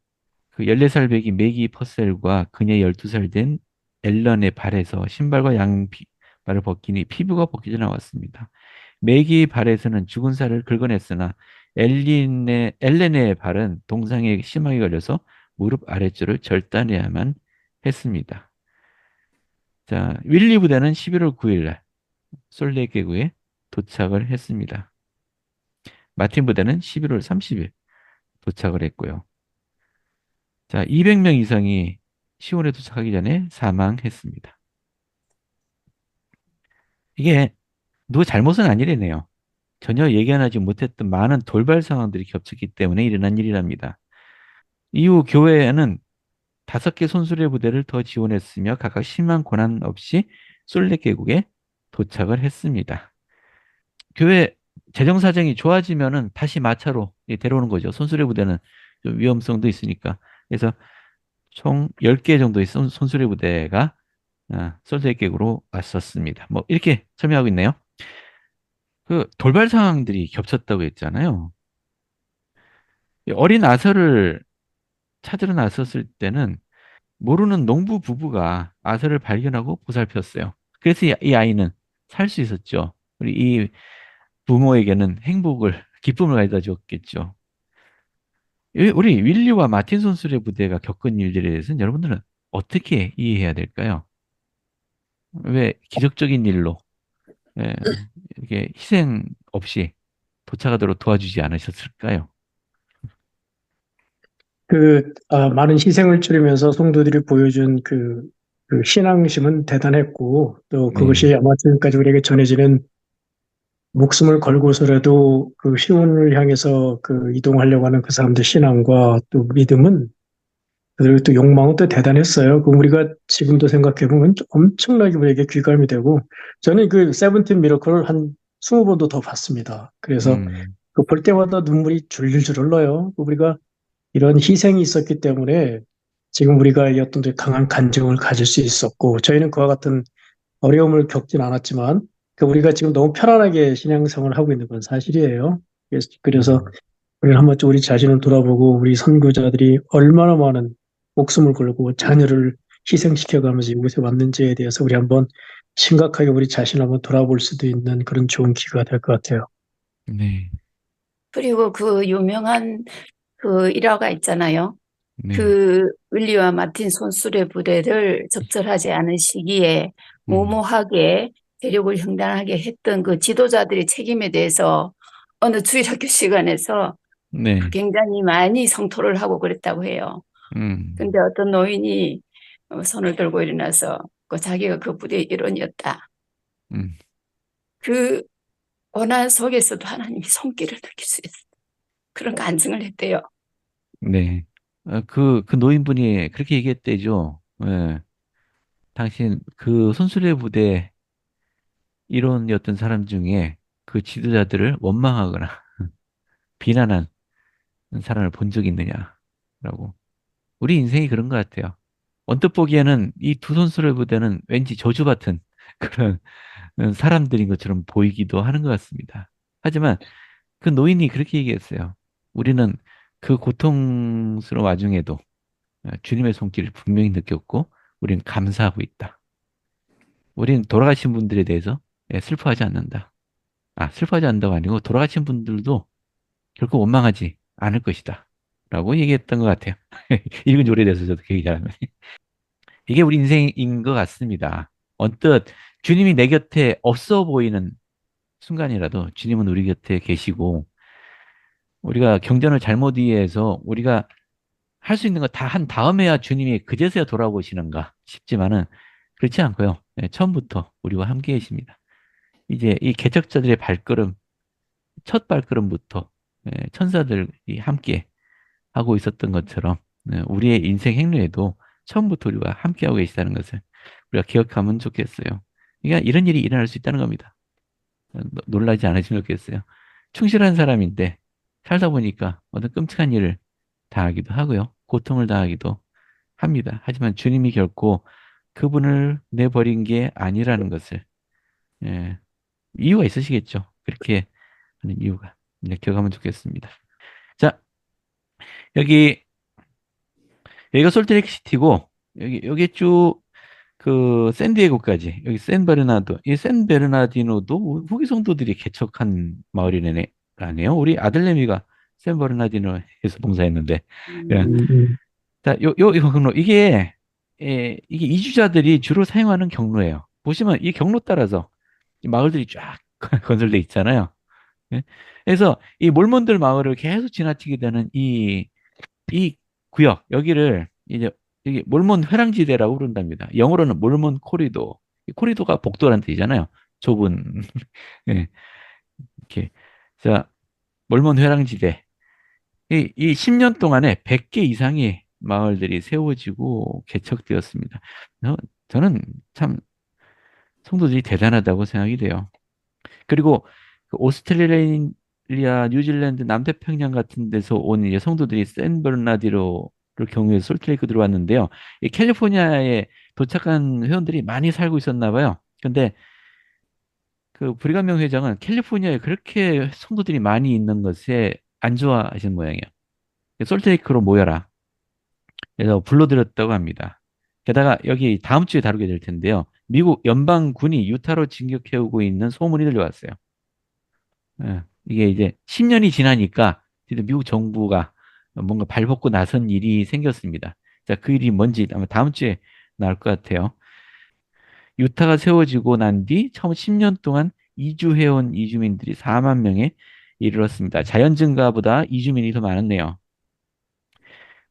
그 14살 배기 매기 퍼셀과 그녀 12살 된 앨런의 발에서 신발과 양발을 벗기니 피부가 벗겨져 나왔습니다. 매기의 발에서는 죽은 살을 긁어냈으나 엘렌의 발은 동상에 심하게 걸려서 무릎 아래쪽을 절단해야만 했습니다. 자, 윌리 부대는 11월 9일 날 솔레 계구에 도착을 했습니다. 마틴 부대는 11월 30일 도착을 했고요. 자, 200명 이상이 시온에 도착하기 전에 사망했습니다. 이게 누구 잘못은 아니래네요. 전혀 예견하지 못했던 많은 돌발 상황들이 겹쳤기 때문에 일어난 일이랍니다. 이후 교회에는 5개 손수레 부대를 더 지원했으며 각각 심한 고난 없이 솔레 계곡에 도착을 했습니다. 교회 재정 사정이 좋아지면은 다시 마차로 데려오는 거죠. 손수레 부대는 좀 위험성도 있으니까. 그래서 총 10개 정도의 손수레 부대가 솔레 계곡으로 왔었습니다. 뭐 이렇게 설명하고 있네요. 그 돌발 상황들이 겹쳤다고 했잖아요. 이 어린 아서를 찾으러 나섰을 때는 모르는 농부 부부가 아서를 발견하고 보살폈어요. 그래서 이 아이는 살 수 있었죠. 우리 이 부모에게는 행복을, 기쁨을 가져다 줬겠죠. 우리 윌리와 마틴 손술의 부대가 겪은 일들에 대해서는 여러분들은 어떻게 이해해야 될까요? 왜 기적적인 일로 예, 이렇게 희생 없이 도착하도록 도와주지 않으셨을까요? 많은 희생을 치르면서 성도들이 보여준 그 신앙심은 대단했고, 또 네, 그것이 아마 지금까지 우리에게 전해지는 목숨을 걸고서라도 그 시온을 향해서 그 이동하려고 하는 그 사람들 신앙과 또 믿음은, 그리고 또 욕망은 또 대단했어요. 그 우리가 지금도 생각해보면 엄청나게 우리에게 귀감이 되고, 저는 그 세븐틴 미러클을 한 20번도 더 봤습니다. 그래서 음, 그 볼 때마다 눈물이 줄줄 흘러요. 우리가 이런 희생이 있었기 때문에 지금 우리가 이 어떤 강한 간증을 가질 수 있었고, 저희는 그와 같은 어려움을 겪진 않았지만, 그 우리가 지금 너무 편안하게 신앙생활을 하고 있는 건 사실이에요. 그래서 음, 우리는 한 번쯤 우리 자신을 돌아보고 우리 선교자들이 얼마나 많은 목숨을 걸고 자녀를 희생시켜가면서 이곳에 왔는지에 대해서 우리 한번 심각하게 우리 자신을 한번 돌아볼 수도 있는 그런 좋은 기회가 될 것 같아요. 네, 그리고 그 유명한 그 일화가 있잖아요. 네, 그 윌리와 마틴 손수레 부대를 적절하지 않은 시기에 음, 무모하게 대륙을 횡단하게 했던 그 지도자들의 책임에 대해서 어느 주일학교 시간에서 네, 굉장히 많이 성토를 하고 그랬다고 해요. 음, 근데 어떤 노인이 손을 들고 일어나서 그 자기가 그 부대의 일원이었다. 음, 그 고난 속에서도 하나님이 손길을 느낄 수 있어. 그런 간증을 했대요. 네. 그 노인분이 그렇게 얘기했대죠. 예. 당신 그 손수레 부대 일원이었던 사람 중에 그 지도자들을 원망하거나 비난한 사람을 본 적 있느냐라고. 우리 인생이 그런 것 같아요. 언뜻 보기에는 이 두 선수의 부대는 왠지 저주받은 그런 사람들인 것처럼 보이기도 하는 것 같습니다. 하지만 그 노인이 그렇게 얘기했어요. 우리는 그 고통스러운 와중에도 주님의 손길을 분명히 느꼈고 우리는 감사하고 있다. 우리는 돌아가신 분들에 대해서 슬퍼하지 않는다. 슬퍼하지 않는다가 아니고 돌아가신 분들도 결코 원망하지 않을 것이다. 라고 얘기했던 것 같아요. 읽은 지 오래돼서 저도 기억이 잘 안 나요. 이게 우리 인생인 것 같습니다. 언뜻 주님이 내 곁에 없어 보이는 순간이라도 주님은 우리 곁에 계시고 우리가 경전을 잘못 이해해서 우리가 할 수 있는 거 다 한 다음에야 주님이 그제서야 돌아보시는가 싶지만은 그렇지 않고요. 처음부터 우리와 함께 계십니다. 이제 이 개척자들의 발걸음, 첫 발걸음부터 천사들이 함께 하고 있었던 것처럼 우리의 인생 행로에도 처음부터 우리와 함께하고 계시다는 것을 우리가 기억하면 좋겠어요. 그러니까 이런 일이 일어날 수 있다는 겁니다. 놀라지 않으시면 좋겠어요. 충실한 사람인데 살다 보니까 어떤 끔찍한 일을 당하기도 하고요. 고통을 당하기도 합니다. 하지만 주님이 결코 그분을 내버린 게 아니라는 것을 예, 이유가 있으시겠죠. 그렇게 하는 이유가 기억하면 좋겠습니다. 자, 여기 여기가 솔트레이크시티고 여기 쭉 그 샌디에고까지 여기 샌베르나르도 이 샌베르나디노도 후기 성도들이 개척한 마을이네요. 우리 아들내미가 샌베르나디노에서 봉사했는데 예. 음, 음, 음. 자, 요 경로 이게 이주자들이 주로 사용하는 경로예요. 보시면 이 경로 따라서 이 마을들이 쫙 건설돼 있잖아요. 예? 그래서 이 몰몬들 마을을 계속 지나치게 되는 이 구역 여기를 이제 이게 몰몬 회랑지대라고 부른답니다. 영어로는 몰몬 코리도. 이 코리도가 복도라는 뜻이잖아요. 좁은 예, 이렇게 자, 몰몬 회랑지대. 이 10년 동안에 100개 이상의 마을들이 세워지고 개척되었습니다. 어, 저는 참 성도들이 대단하다고 생각이 돼요. 그리고 그 오스트레일리아, 뉴질랜드, 남태평양 같은 데서 온 이제 성도들이 샌버나디노를 경유해서 솔트레이크 들어왔는데요. 이 캘리포니아에 도착한 회원들이 많이 살고 있었나 봐요. 근데 그 브리감명 회장은 캘리포니아에 그렇게 성도들이 많이 있는 것에 안 좋아하시는 모양이에요. 솔트레이크로 모여라. 그래서 불러들였다고 합니다. 게다가 여기 다음 주에 다루게 될 텐데요. 미국 연방군이 유타로 진격해오고 있는 소문이 들려왔어요. 예, 이게 이제 10년이 지나니까 이제 미국 정부가 뭔가 발벗고 나선 일이 생겼습니다. 자, 그 일이 뭔지 아마 다음 주에 나올 것 같아요. 유타가 세워지고 난 뒤 처음 10년 동안 이주해온 이주민들이 4만 명에 이르렀습니다. 자연 증가보다 이주민이 더 많았네요.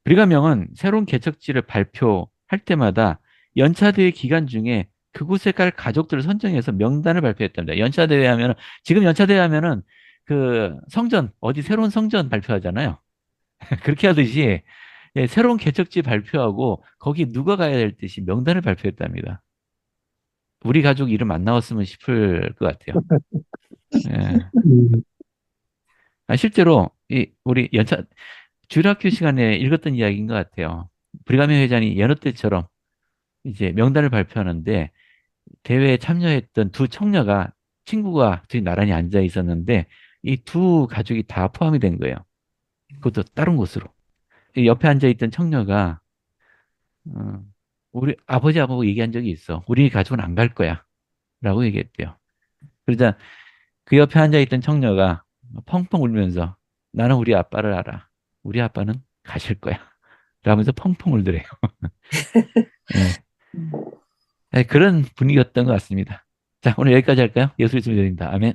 브리감명은 새로운 개척지를 발표할 때마다 연차대회 기간 중에 그곳에 갈 가족들을 선정해서 명단을 발표했답니다. 연차대회 하면은, 지금 연차대회 하면은 그 성전, 어디 새로운 성전 발표하잖아요. 그렇게 하듯이 예, 새로운 개척지 발표하고 거기 누가 가야 될 듯이 명단을 발표했답니다. 우리 가족 이름 안 나왔으면 싶을 것 같아요. 예. 음, 실제로 우리 주일학교 시간에 읽었던 이야기인 것 같아요. 브리가미 회장이 여느 때처럼 이제 명단을 발표하는데 대회에 참여했던 두 청녀가 친구가 둘이 나란히 앉아 있었는데 이 두 가족이 다 포함이 된 거예요. 그것도 다른 곳으로. 이 옆에 앉아 있던 청녀가 어, 우리 아버지하고 얘기한 적이 있어. 우리 가족은 안 갈 거야. 라고 얘기했대요. 그러자 그 옆에 앉아 있던 청녀가 펑펑 울면서 나는 우리 아빠를 알아. 우리 아빠는 가실 거야. 라면서 펑펑 울더래요. 예. 네, 그런 분위기였던 것 같습니다. 자, 오늘 여기까지 할까요? 예수 있으면 드립니다. 아멘.